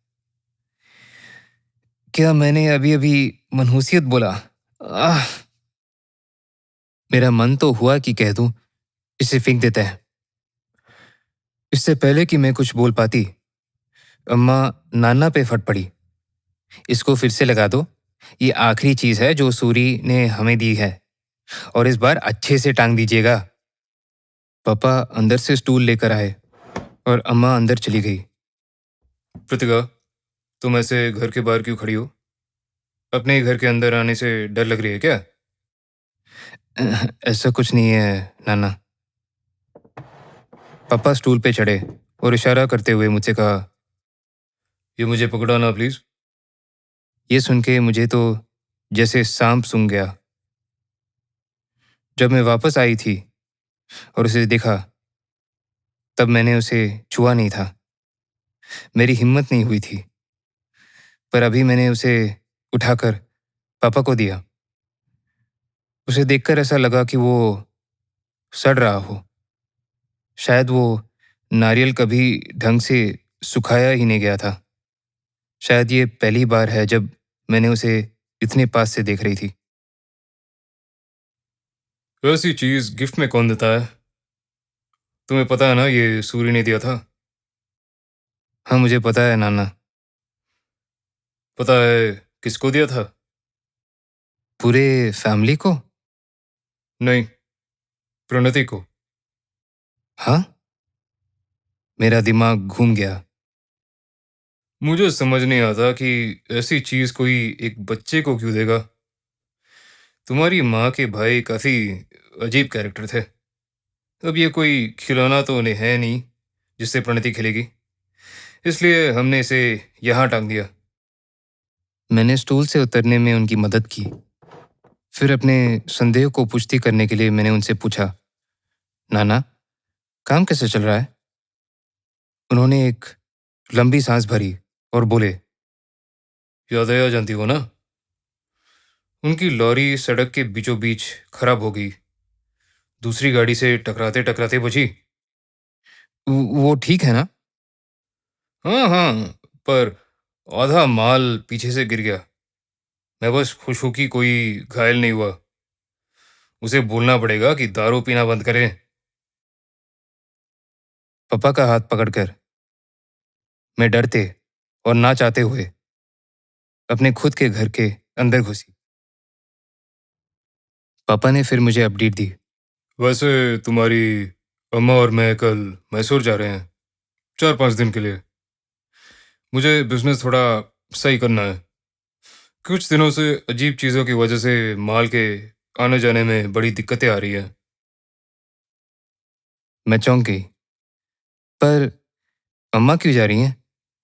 क्या मैंने अभी अभी मनहूसियत बोला? आह! मेरा मन तो हुआ कि कह दूं, इसे फेंक देते हैं। इससे पहले कि मैं कुछ बोल पाती, अम्मा नाना पे फट पड़ी। इसको फिर से लगा दो। ये आखिरी चीज है जो सूरी ने हमें दी है, और इस बार अच्छे से टांग दीजिएगा। पापा अंदर से स्टूल लेकर आए और अम्मा अंदर चली गई। प्रतिका, तुम ऐसे घर के बाहर क्यों खड़ी हो? अपने ही घर के अंदर आने से डर लग रही है क्या? ऐसा कुछ नहीं है नाना। पापा स्टूल पे चढ़े और इशारा करते हुए मुझसे कहा, ये मुझे पकड़ाना प्लीज। ये सुन के मुझे तो जैसे सांप सूंघ गया। जब मैं वापस आई थी और उसे देखा, तब मैंने उसे छुआ नहीं था। मेरी हिम्मत नहीं हुई थी। पर अभी मैंने उसे उठाकर पापा को दिया। उसे देखकर ऐसा लगा कि वो सड़ रहा हो। शायद वो नारियल कभी ढंग से सुखाया ही नहीं गया था। शायद ये पहली बार है जब मैंने उसे इतने पास से देख रही थी। ऐसी चीज गिफ्ट में कौन देता है? तुम्हें पता है ना ये सूरी ने दिया था। हाँ, मुझे पता है नाना। पता है किसको दिया था? पूरे फैमिली को? नहीं, प्रणति को। हाँ? मेरा दिमाग घूम गया। मुझे समझ नहीं आता कि ऐसी चीज कोई एक बच्चे को क्यों देगा। तुम्हारी माँ के भाई काफी अजीब कैरेक्टर थे। अब ये कोई खिलौना तो उन्हें है नहीं जिससे प्रणति खेलेगी, इसलिए हमने इसे यहाँ टांग दिया। मैंने स्टूल से उतरने में उनकी मदद की। फिर अपने संदेह को पुष्टि करने के लिए मैंने उनसे पूछा, नाना, काम कैसे चल रहा है? उन्होंने एक लंबी सांस भरी और बोले, यादें आ जानती हो ना? उनकी लॉरी सड़क के बीचों बीच खराब हो गई। दूसरी गाड़ी से टकराते टकराते बची। वो ठीक है ना? हाँ हाँ, पर आधा माल पीछे से गिर गया। मैं बस खुश हूं कि कोई घायल नहीं हुआ। उसे बोलना पड़ेगा कि दारू पीना बंद करे। पापा का हाथ पकड़कर मैं डरते और ना चाहते हुए अपने खुद के घर के अंदर घुसी। पापा ने फिर मुझे अपडेट दी। वैसे तुम्हारी अम्मा और मैं कल मैसूर जा रहे हैं 4-5 दिन के लिए। मुझे बिजनेस थोड़ा सही करना है। कुछ दिनों से अजीब चीज़ों की वजह से माल के आने जाने में बड़ी दिक्कतें आ रही हैं। मैं चौंक गई। पर अम्मा क्यों जा रही हैं?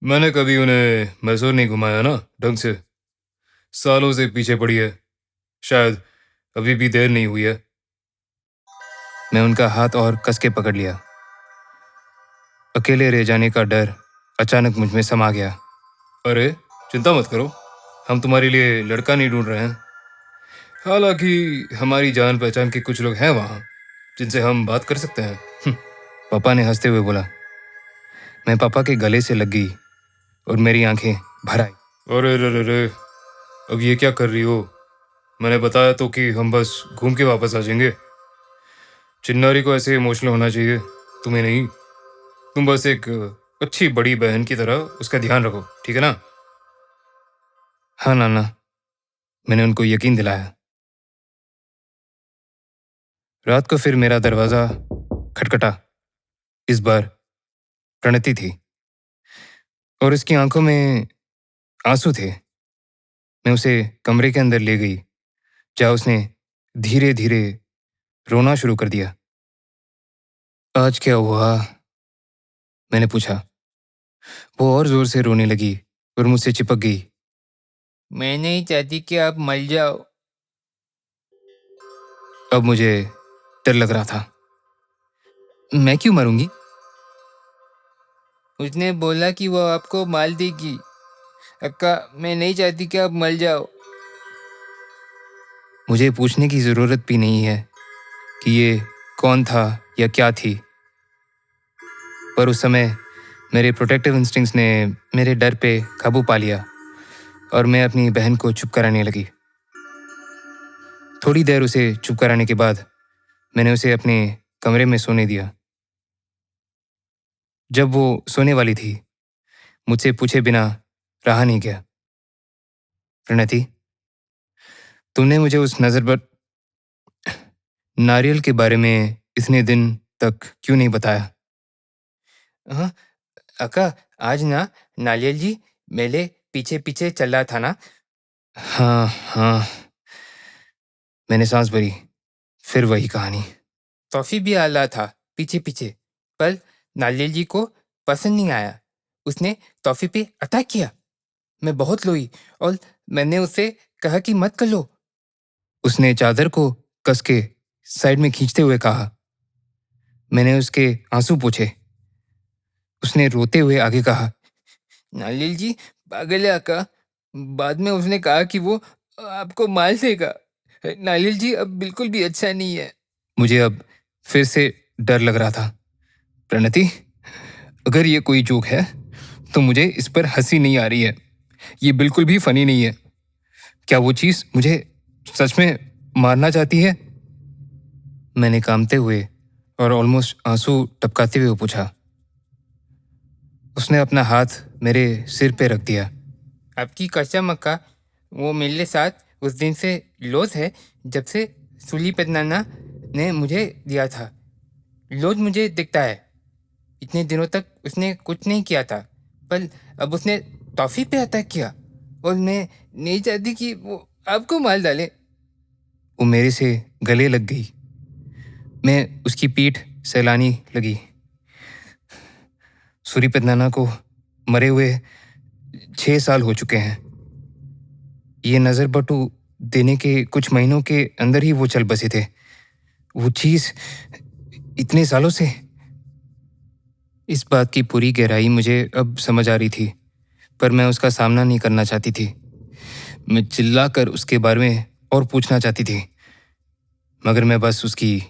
मैंने कभी उन्हें मैसूर नहीं घुमाया ना ढंग से। सालों से पीछे पड़ी है। शायद अभी भी देर नहीं हुई है। मैं उनका हाथ और कस के पकड़ लिया। अकेले रह जाने का डर अचानक मुझ में समा गया। अरे चिंता मत करो, हम तुम्हारे लिए लड़का नहीं ढूंढ रहे हैं। हालांकि हमारी जान पहचान के कुछ लोग हैं वहाँ जिनसे हम बात कर सकते हैं। पापा ने हंसते हुए बोला। मैं पापा के गले से लग गई और मेरी आंखें भर आई। अरे रे रे रे, अब ये क्या कर रही हो? मैंने बताया तो कि हम बस घूम के वापस आ जाएंगे। चिन्नारी को ऐसे इमोशनल होना चाहिए, तुम्हें नहीं। तुम बस एक अच्छी बड़ी बहन की तरह उसका ध्यान रखो, ठीक है ना? हाँ नाना, मैंने उनको यकीन दिलाया। रात को फिर मेरा दरवाजा खटखटा। इस बार प्रणति थी और उसकी आंखों में आंसू थे। मैं उसे कमरे के अंदर ले गई, जहाँ उसने धीरे धीरे रोना शुरू कर दिया। आज क्या हुआ? मैंने पूछा। वो और जोर से रोने लगी और मुझसे चिपक गई। मैं नहीं चाहती कि आप मर जाओ। अब मुझे डर लग रहा था। मैं क्यों मरूंगी? उसने बोला कि वो आपको मार देगी। अक्का, मैं नहीं चाहती कि आप मर जाओ। मुझे पूछने की ज़रूरत भी नहीं है कि ये कौन था या क्या थी, पर उस समय मेरे प्रोटेक्टिव इंस्टिंक्ट्स ने मेरे डर पे काबू पा लिया और मैं अपनी बहन को चुप कराने लगी। थोड़ी देर उसे चुप कराने के बाद मैंने उसे अपने कमरे में सोने दिया। जब वो सोने वाली थी, मुझसे पूछे बिना रहा नहीं गया। प्रणति, तुमने मुझे उस नज़र पर नारियल के बारे में इतने दिन तक क्यों नहीं बताया? हाँ अक्का, आज ना नारियल जी मेरे पीछे पीछे चल रहा था ना। हाँ हाँ, मैंने सांस भरी। फिर वही कहानी। टॉफी भी आ रहा था पीछे पीछे, पर नारियल जी को पसंद नहीं आया। उसने टॉफी पे अटैक किया। मैं बहुत रोई और मैंने उसे कहा कि मत कर लो। उसने चादर को कस के साइड में खींचते हुए कहा। मैंने उसके आंसू पोंछे। उसने रोते हुए आगे कहा, नारियल जी पागल है अक्का। बाद में उसने कहा कि वो आपको मार देगा। नारियल जी अब बिल्कुल भी अच्छा नहीं है। मुझे अब फिर से डर लग रहा था। प्रणति, अगर ये कोई जोक है तो मुझे इस पर हंसी नहीं आ रही है। ये बिल्कुल भी फनी नहीं है। क्या वो चीज़ मुझे सच में मारना चाहती है? मैंने कांपते हुए और ऑलमोस्ट आंसू टपकाते हुए पूछा। उसने अपना हाथ मेरे सिर पे रख दिया। आपकी कसम अक्का, वो मेरे साथ उस दिन से लॉस है जब से सुली पेदनाना ने मुझे दिया था। रोज मुझे दिखता है। इतने दिनों तक उसने कुछ नहीं किया था, पर अब उसने टॉफी पे अटैक किया और मैं नहीं चाहती कि वो आपको मार डाले। वो मेरे से गले लग गई। मैं उसकी पीठ सहलाने लगी। सूरी पेदनाना को मरे हुए 6 साल हो चुके हैं। ये नज़र बटू देने के कुछ महीनों के अंदर ही वो चल बसे थे। वो चीज़ इतने सालों से। इस बात की पूरी गहराई मुझे अब समझ आ रही थी, पर मैं उसका सामना नहीं करना चाहती थी। मैं चिल्लाकर उसके बारे में और पूछना चाहती थी, मगर मैं बस उसकी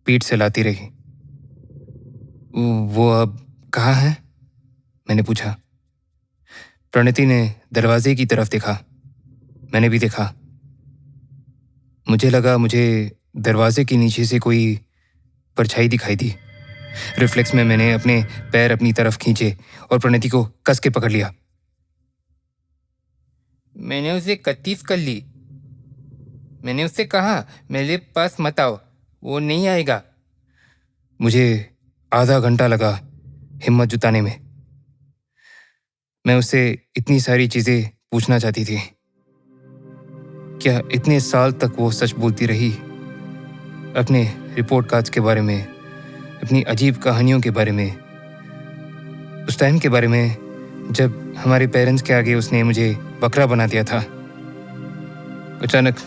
पीठ सहलाती रही। वो अब कहाँ है? मैंने पूछा। प्रणति ने दरवाजे की तरफ देखा। मैंने भी देखा। मुझे लगा मुझे दरवाजे के नीचे से कोई परछाई दिखाई दी। रिफ्लेक्स में मैंने अपने पैर अपनी तरफ खींचे और प्रणति को कस के पकड़ लिया। मैंने उसे कतीफ कर ली। मैंने उससे कहा मेरे पास मत आओ, वो नहीं आएगा। मुझे आधा घंटा लगा हिम्मत जुटाने में। मैं उससे इतनी सारी चीजें पूछना चाहती थी। क्या इतने साल तक वो सच बोलती रही? अपने रिपोर्ट कार्ड्स के बारे में, अपनी अजीब कहानियों के बारे में, उस टाइम के बारे में जब हमारे पेरेंट्स के आगे उसने मुझे बकरा बना दिया था। अचानक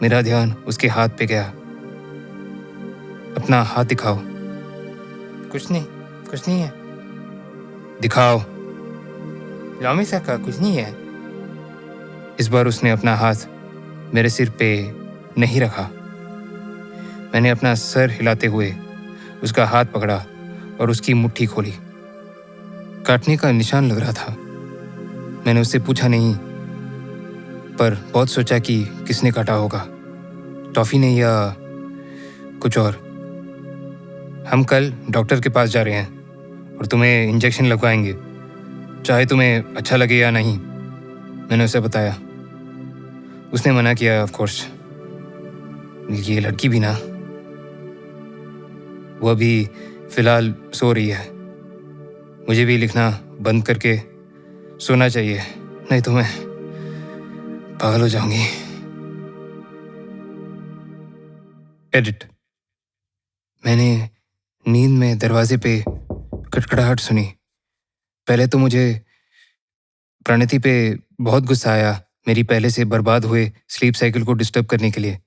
मेरा ध्यान उसके हाथ पे गया। अपना हाथ दिखाओ। कुछ नहीं है। दिखाओ। रमेश अक्का, कुछ नहीं है। इस बार उसने अपना हाथ मेरे सिर पे नहीं रखा। मैंने अपना सर हिलाते हुए उसका हाथ पकड़ा और उसकी मुट्ठी खोली। काटने का निशान लग रहा था। मैंने उससे पूछा नहीं, पर बहुत सोचा कि किसने काटा होगा, टॉफी ने या कुछ और। हम कल डॉक्टर के पास जा रहे हैं और तुम्हें इंजेक्शन लगवाएंगे, चाहे तुम्हें अच्छा लगे या नहीं, मैंने उसे बताया। उसने मना किया, ऑफ कोर्स। ये लड़की भी ना, वो अभी फिलहाल सो रही है। मुझे भी लिखना बंद करके सोना चाहिए, नहीं तो मैं पागल हो जाऊंगी। एडिट। मैंने नींद में दरवाजे पे खटखटाहट सुनी। पहले तो मुझे प्रणति पे बहुत गुस्सा आया, मेरी पहले से बर्बाद हुए स्लीप साइकिल को डिस्टर्ब करने के लिए।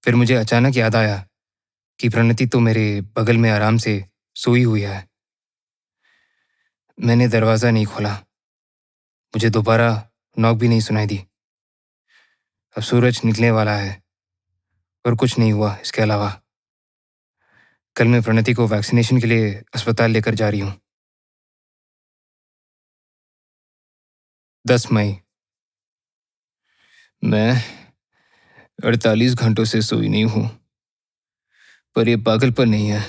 फिर मुझे अचानक याद आया कि प्रणति तो मेरे बगल में आराम से सोई हुई है। मैंने दरवाज़ा नहीं खोला। मुझे दोबारा नॉक भी नहीं सुनाई दी। अब सूरज निकलने वाला है और कुछ नहीं हुआ इसके अलावा। कल मैं प्रणति को वैक्सीनेशन के लिए अस्पताल लेकर जा रही हूँ। 10 मई। मैं 48 घंटों से सोई नहीं हूं, पर यह पागलपन नहीं है,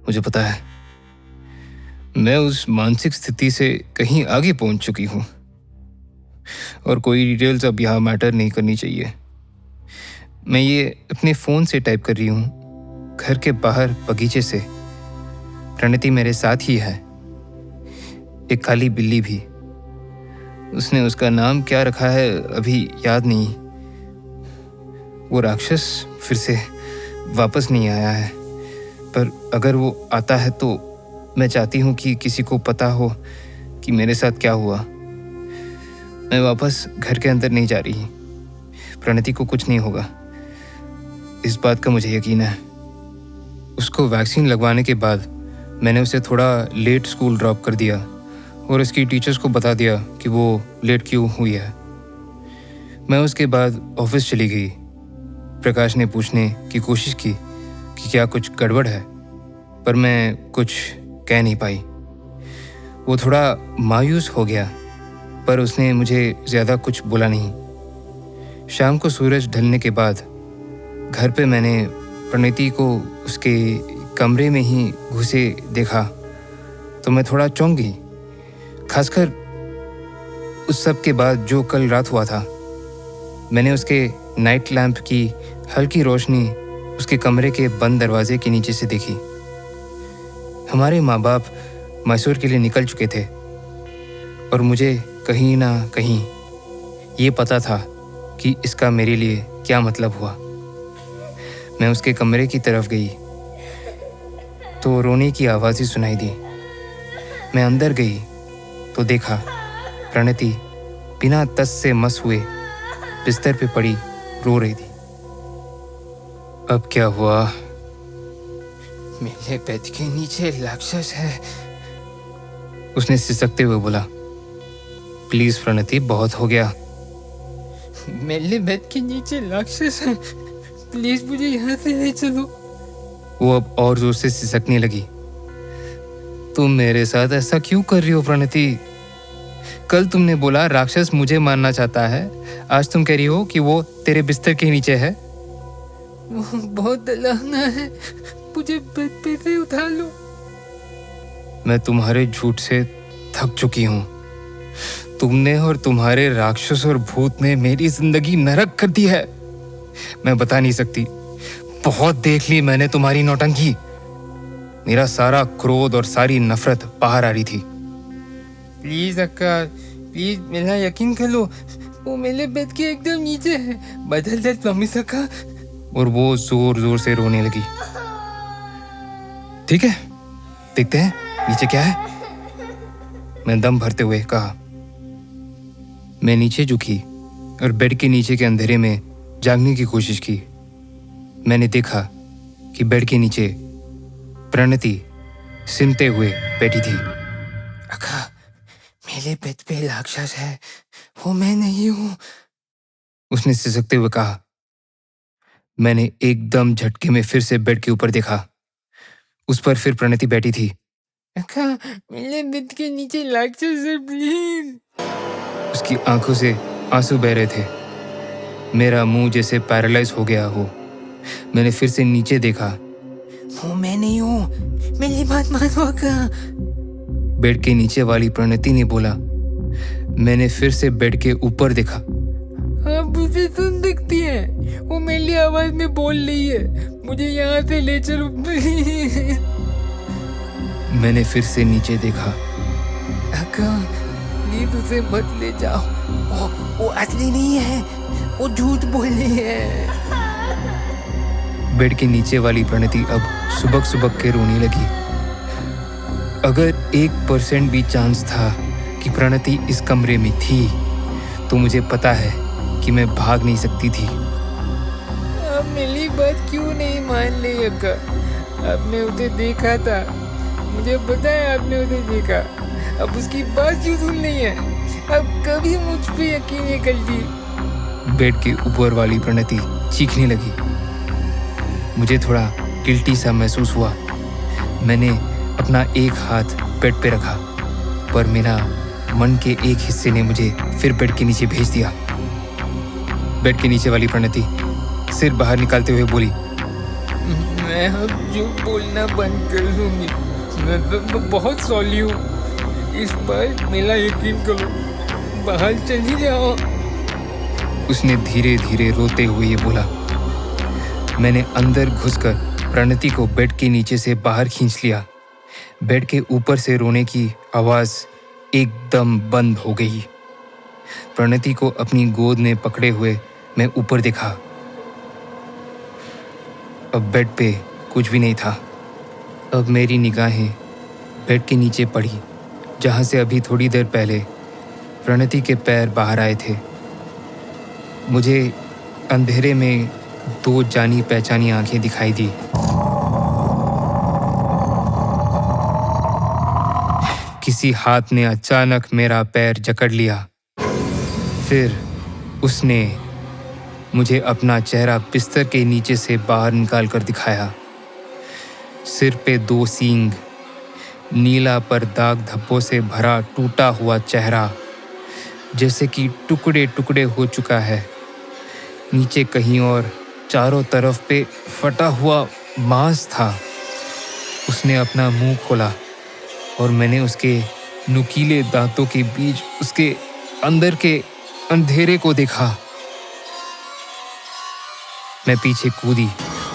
मुझे पता है। मैं उस मानसिक स्थिति से कहीं आगे पहुंच चुकी हूं और कोई डिटेल्स अब यहां मैटर नहीं करनी चाहिए। मैं ये अपने फ़ोन से टाइप कर रही हूं, घर के बाहर बगीचे से। प्रणति मेरे साथ ही है, एक काली बिल्ली भी। उसने उसका नाम क्या रखा है अभी याद नहीं। वो राक्षस फिर से वापस नहीं आया है, पर अगर वो आता है तो मैं चाहती हूँ कि किसी को पता हो कि मेरे साथ क्या हुआ। मैं वापस घर के अंदर नहीं जा रही। प्रणति को कुछ नहीं होगा, इस बात का मुझे यकीन है। उसको वैक्सीन लगवाने के बाद मैंने उसे थोड़ा लेट स्कूल ड्रॉप कर दिया और उसकी टीचर्स को बता दिया कि वो लेट क्यों हुई है। मैं उसके बाद ऑफिस चली गई। प्रकाश ने पूछने की कोशिश की कि क्या कुछ गड़बड़ है, पर मैं कुछ कह नहीं पाई। वो थोड़ा मायूस हो गया, पर उसने मुझे ज़्यादा कुछ बोला नहीं। शाम को सूरज ढलने के बाद घर पे मैंने प्रणति को उसके कमरे में ही घुसे देखा तो मैं थोड़ा चौंक गई, खासकर उस सब के बाद जो कल रात हुआ था। मैंने उसके नाइट लैंप की हल्की रोशनी उसके कमरे के बंद दरवाजे के नीचे से देखी। हमारे माँ बाप मैसूर के लिए निकल चुके थे और मुझे कहीं ना कहीं ये पता था कि इसका मेरे लिए क्या मतलब हुआ। मैं उसके कमरे की तरफ गई तो रोने की आवाज़ ही सुनाई दी। मैं अंदर गई तो देखा प्रणति बिना तस से मस हुए बिस्तर पे पड़ी रो रही थी। अब क्या हुआ? मेरे बेड के नीचे राक्षस है, उसने सिसकते हुए बोला। प्लीज प्रणति, बहुत हो गया। मेरे बेड के नीचे राक्षस है, प्लीज मुझे यहाँ से ले चलो। वो अब और जोर से सिसकने लगी। तुम मेरे साथ ऐसा क्यों कर रही हो प्रणति? कल तुमने बोला राक्षस मुझे मारना चाहता है, आज तुम कह रही हो कि वो तेरे बिस्तर के नीचे है। वो बहुत डरावना है, मुझे बेड पे से उठा लो। मैं तुम्हारे झूठ से थक चुकी हूँ। तुमने और तुम्हारे राक्षस और भूत ने मेरी जिंदगी नरक कर दी है। मैं बता नहीं सकती, बहुत देख ली मैंने तुम्हारी नौटंकी। मेरा सारा क्रोध और सारी नफरत बाहर आ रही थी। प्लीज अक्का, प्लीज मेरा यकीन कर लो, वो मेरे बेड के एकदम नीचे है। बदल दे प्रॉमिस अक्का। और वो जोर जोर से रोने लगी। ठीक है, देखते हैं नीचे क्या है, मैं दम भरते हुए कहा। मैं नीचे झुकी और बेड के नीचे के अंधेरे में जागने की कोशिश की। मैंने देखा कि बेड के नीचे प्रणति सिमटे हुए बैठी थी। अक्का, मेरे बेड पे राक्षस है, वो मैं नहीं हूँ, उसने सिसकते हुए कहा। मैंने एकदम झटके में फिर से बेड के ऊपर देखा। उस पर फिर प्रणति बैठी थी। अक्का, मेरे बेड के नीचे राक्षस है, प्लीज। उसकी आंखों से आंसू बह रहे थे। मेरा मुंह जैसे पैरालाइज हो गया हो। मैंने फिर से नीचे देखा। वो मैं नहीं हूँ, मेरी बात मानो अक्का। बेड के नीचे वाली प्रणति ने बोला। मैंने फिर से बेड के ऊपर देखा। आप उसे सुन सकती हैं, वो मेरी आवाज में बोल रही है, मुझे यहाँ से ले चलो प्लीज। मैंने फिर से नीचे देखा। अक्का, प्लीज उसे मत ले जाओ, वो असली नहीं है, वो झूठ बोल रही है। बेड के नीचे वाली प्रणति अब सुबक सुबक के रोने लगी। अगर 1% भी चांस था कि प्रणति इस कमरे में थी तो मुझे पता है कि मैं भाग नहीं सकती थी। आप मेरी बात क्यों नहीं मान ली अक्का? आपने उसे देखा था, मुझे पता है आपने उसे देखा। अब उसकी बात क्यों सुन रही है? अब कभी मुझ पे यकीन नहीं करती। बेड के ऊपर वाली प्रणति चीखने लगी। मुझे थोड़ा गिल्टी सा महसूस हुआ। मैंने अपना एक हाथ बेड पे रखा, पर मेरा मन के एक हिस्से ने मुझे फिर बेड के नीचे भेज दिया। बेड के नीचे वाली प्रणति सिर बाहर निकालते हुए बोली, मैं अब झूठ बोलना बंद कर दूंगी। मैं बहुत सॉरी हूँ। इस बार मेरा यकीन करो, बाहर चली जाओ। उसने धीरे धीरे रोते हुए ये बोला। मैंने अंदर घुसकर प्रणति को बेड के नीचे से बाहर खींच लिया। बेड के ऊपर से रोने की आवाज एकदम बंद हो गई। प्रणति को अपनी गोद में पकड़े हुए मैं ऊपर देखा। अब बेड पे कुछ भी नहीं था। अब मेरी निगाहें बेड के नीचे पड़ी, जहां से अभी थोड़ी देर पहले प्रणति के पैर बाहर आए थे। मुझे अंधेरे में दो जानी पहचानी आंखें दिखाई दी। किसी हाथ ने अचानक मेरा पैर जकड़ लिया। फिर उसने मुझे अपना चेहरा बिस्तर के नीचे से बाहर निकाल कर दिखाया। सिर पे दो सींग, नीला पर दाग धब्बों से भरा टूटा हुआ चेहरा, जैसे कि टुकड़े टुकड़े हो चुका है। नीचे कहीं और चारों तरफ पे फटा हुआ मांस था। उसने अपना मुंह खोला और मैंने उसके नुकीले दांतों के बीच उसके अंदर के अंधेरे को देखा। मैं पीछे कूदी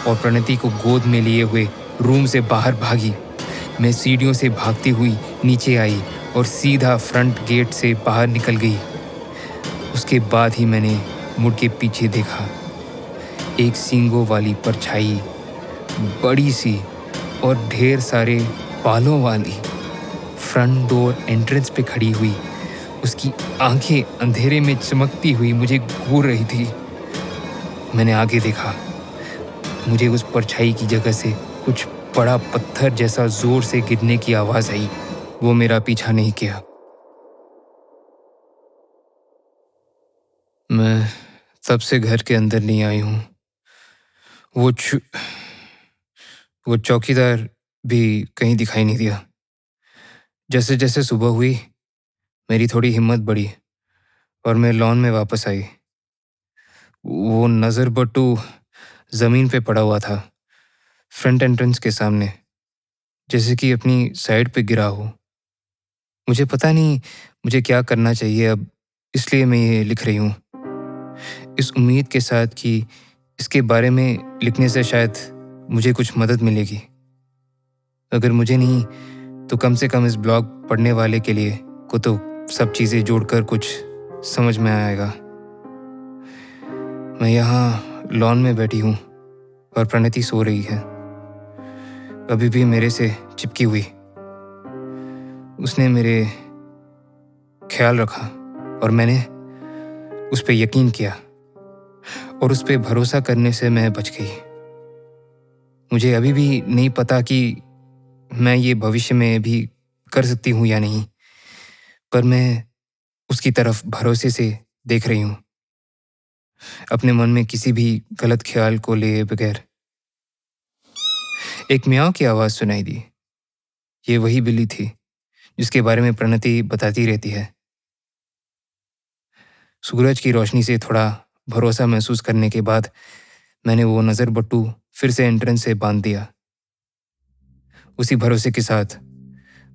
और प्रणति को गोद में लिए हुए रूम से बाहर भागी। मैं सीढ़ियों से भागती हुई नीचे आई और सीधा फ्रंट गेट से बाहर निकल गई। उसके बाद ही मैंने मुड़ के पीछे देखा। एक सींगों वाली परछाई, बड़ी सी और ढेर सारे बालों वाली, फ्रंट डोर एंट्रेंस पे खड़ी हुई। उसकी आंखें अंधेरे में चमकती हुई मुझे घूर रही थी। मैंने आगे देखा। मुझे उस परछाई की जगह से कुछ बड़ा पत्थर जैसा जोर से गिरने की आवाज आई। वो मेरा पीछा नहीं किया। मैं तब से घर के अंदर नहीं आई हूँ। वो चौकीदार भी कहीं दिखाई नहीं दिया। जैसे जैसे सुबह हुई, मेरी थोड़ी हिम्मत बढ़ी और मैं लॉन में वापस आई। वो नजर बट्टू जमीन पे पड़ा हुआ था, फ्रंट एंट्रेंस के सामने, जैसे कि अपनी साइड पे गिरा हो। मुझे पता नहीं मुझे क्या करना चाहिए अब, इसलिए मैं ये लिख रही हूँ, इस उम्मीद के साथ कि इसके बारे में लिखने से शायद मुझे कुछ मदद मिलेगी। अगर मुझे नहीं तो कम से कम इस ब्लॉग पढ़ने वाले के लिए को तो सब चीज़ें जोड़कर कुछ समझ में आएगा। मैं यहाँ लॉन में बैठी हूँ और प्रणति सो रही है, अभी भी मेरे से चिपकी हुई। उसने मेरे ख्याल रखा और मैंने उस पर यकीन किया और उस पर भरोसा करने से मैं बच गई। मुझे अभी भी नहीं पता कि मैं ये भविष्य में भी कर सकती हूँ या नहीं, पर मैं उसकी तरफ भरोसे से देख रही हूँ, अपने मन में किसी भी गलत ख्याल को लिए बगैर। एक म्याऊं की आवाज सुनाई दी। ये वही बिल्ली थी जिसके बारे में प्रणति बताती रहती है। सूरज की रोशनी से थोड़ा भरोसा महसूस करने के बाद मैंने वो नजर बट्टू फिर से एंट्रेंस से बांध दिया। उसी भरोसे के साथ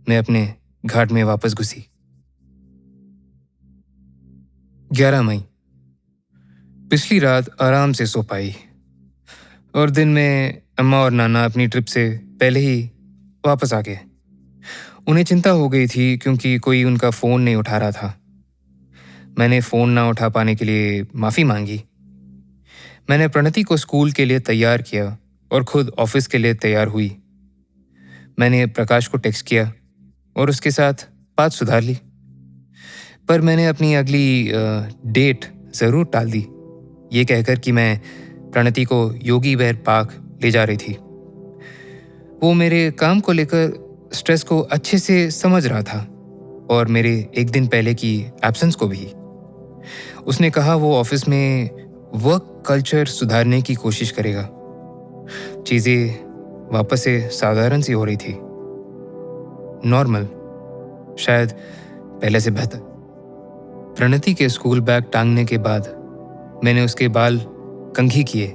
मैं अपने घाट में वापस घुसी। 11 मई। पिछली रात आराम से सो पाई और दिन में अम्मा और नाना अपनी ट्रिप से पहले ही वापस आ गए। उन्हें चिंता हो गई थी क्योंकि कोई उनका फ़ोन नहीं उठा रहा था। मैंने फ़ोन ना उठा पाने के लिए माफ़ी मांगी। मैंने प्रणति को स्कूल के लिए तैयार किया और खुद ऑफिस के लिए तैयार हुई। मैंने प्रकाश को टेक्स्ट किया और उसके साथ बात सुधार ली, पर मैंने अपनी अगली डेट ज़रूर टाल दी, ये कहकर कि मैं प्रणति को योगी बेर पार्क ले जा रही थी। वो मेरे काम को लेकर स्ट्रेस को अच्छे से समझ रहा था और मेरे एक दिन पहले की एब्सेंस को भी। उसने कहा वो ऑफिस में वर्क कल्चर सुधारने की कोशिश करेगा। चीज़ें वापस से साधारण सी हो रही थी, नॉर्मल, शायद पहले से बेहतर। प्रणति के स्कूल बैग टांगने के बाद मैंने उसके बाल कंघी किए।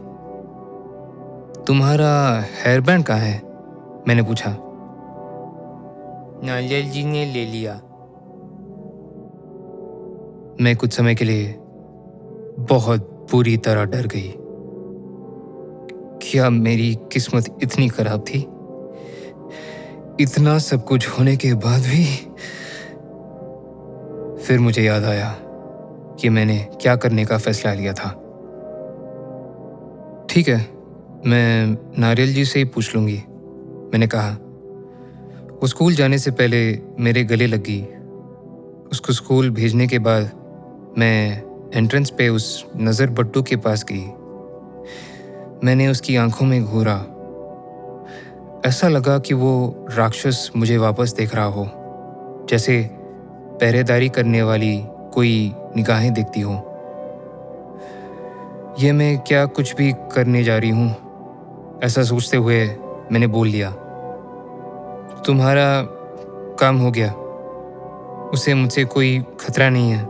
तुम्हारा हेयर बैंड कहाँ है? मैंने पूछा। नारियल जी ने ले लिया। मैं कुछ समय के लिए बहुत बुरी तरह डर गई। क्या मेरी किस्मत इतनी खराब थी? इतना सब कुछ होने के बाद भी? फिर मुझे याद आया कि मैंने क्या करने का फैसला लिया था। ठीक है, मैं नारियल जी से ही पूछ लूंगी, मैंने कहा। वो स्कूल जाने से पहले मेरे गले लग गई। उसको स्कूल भेजने के बाद मैं एंट्रेंस पे उस नज़र बट्टू के पास गई। मैंने उसकी आंखों में घूरा। ऐसा लगा कि वो राक्षस मुझे वापस देख रहा हो, जैसे पहरेदारी करने वाली कोई निगाहें देखती हो। ये मैं क्या कुछ भी करने जा रही हूँ, ऐसा सोचते हुए मैंने बोल लिया। तुम्हारा काम हो गया, उसे मुझसे कोई खतरा नहीं है।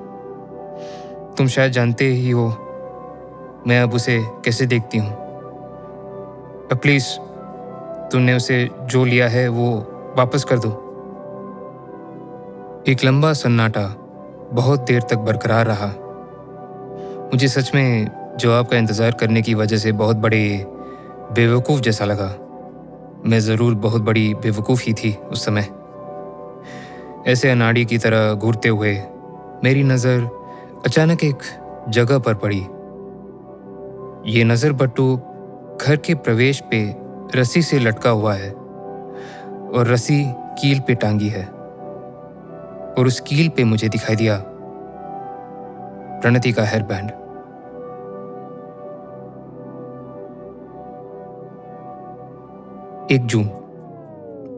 तुम शायद जानते ही हो मैं अब उसे कैसे देखती हूँ। अब प्लीज तुमने उसे जो लिया है वो वापस कर दो। एक लंबा सन्नाटा बहुत देर तक बरकरार रहा। मुझे सच में जवाब का इंतजार करने की वजह से बहुत बड़े बेवकूफ़ जैसा लगा। मैं ज़रूर बहुत बड़ी बेवकूफ़ ही थी उस समय। ऐसे अनाड़ी की तरह घूरते हुए मेरी नज़र अचानक एक जगह पर पड़ी। ये नज़र बट्टू घर के प्रवेश पे रस्सी से लटका हुआ है और रस्सी कील पे टांगी है, और उस कील पे मुझे दिखाई दिया प्रणति का हेयर बैंड। 1 जून,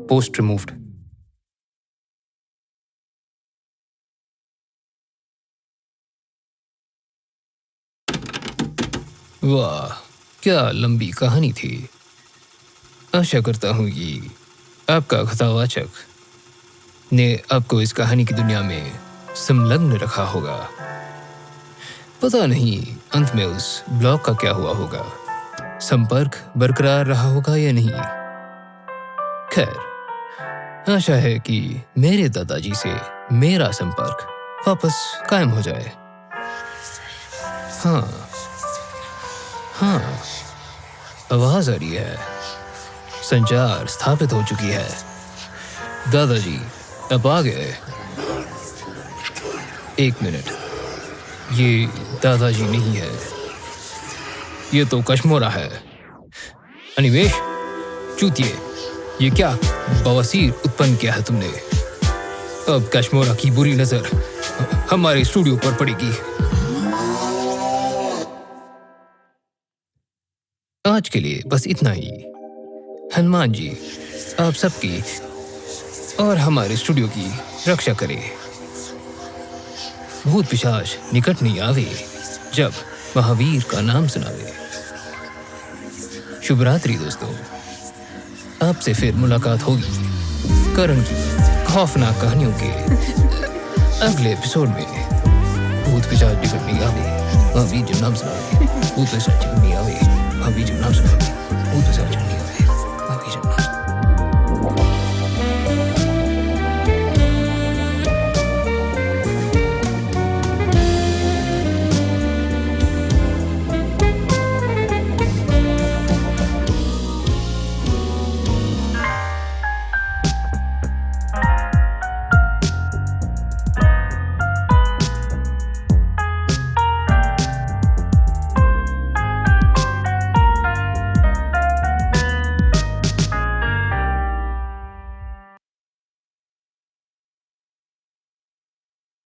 पोस्ट रिमूव्ड। वाह, क्या लंबी कहानी थी। आशा करता हूँ कि आपका कथावाचक ने आपको इस कहानी की दुनिया में संलग्न रखा होगा। पता नहीं अंत में उस ब्लॉग का क्या हुआ होगा, संपर्क बरकरार रहा होगा या नहीं। खैर, आशा है कि मेरे दादाजी से मेरा संपर्क वापस कायम हो जाए। हाँ, आवाज आ रही है। संचार स्थापित हो चुकी है। दादाजी अब आ गए। 1 मिनट, ये दादाजी नहीं है, ये तो कश्मोरा है। अनिमेश, चूतिए, ये क्या बवासीर उत्पन्न किया है तुमने? अब कश्मोरा की बुरी नजर हमारे स्टूडियो पर पड़ेगी। आज के लिए बस इतना ही। हनुमान जी आप सबकी और हमारे स्टूडियो की रक्षा करें। भूत पिशाच निकट नहीं आवे, जब महावीर का नाम सुनावे। शुभ रात्रि दोस्तों, आपसे फिर मुलाकात होगी करण की खौफनाक कहानियों के अगले एपिसोड में। भूत पिशाच निकट नहीं आवे, महावीर जो नाम सुनावे। भूत पिशाच निकट नहीं आवे, महावीर जो नाम सुनावे। भूत पिशाच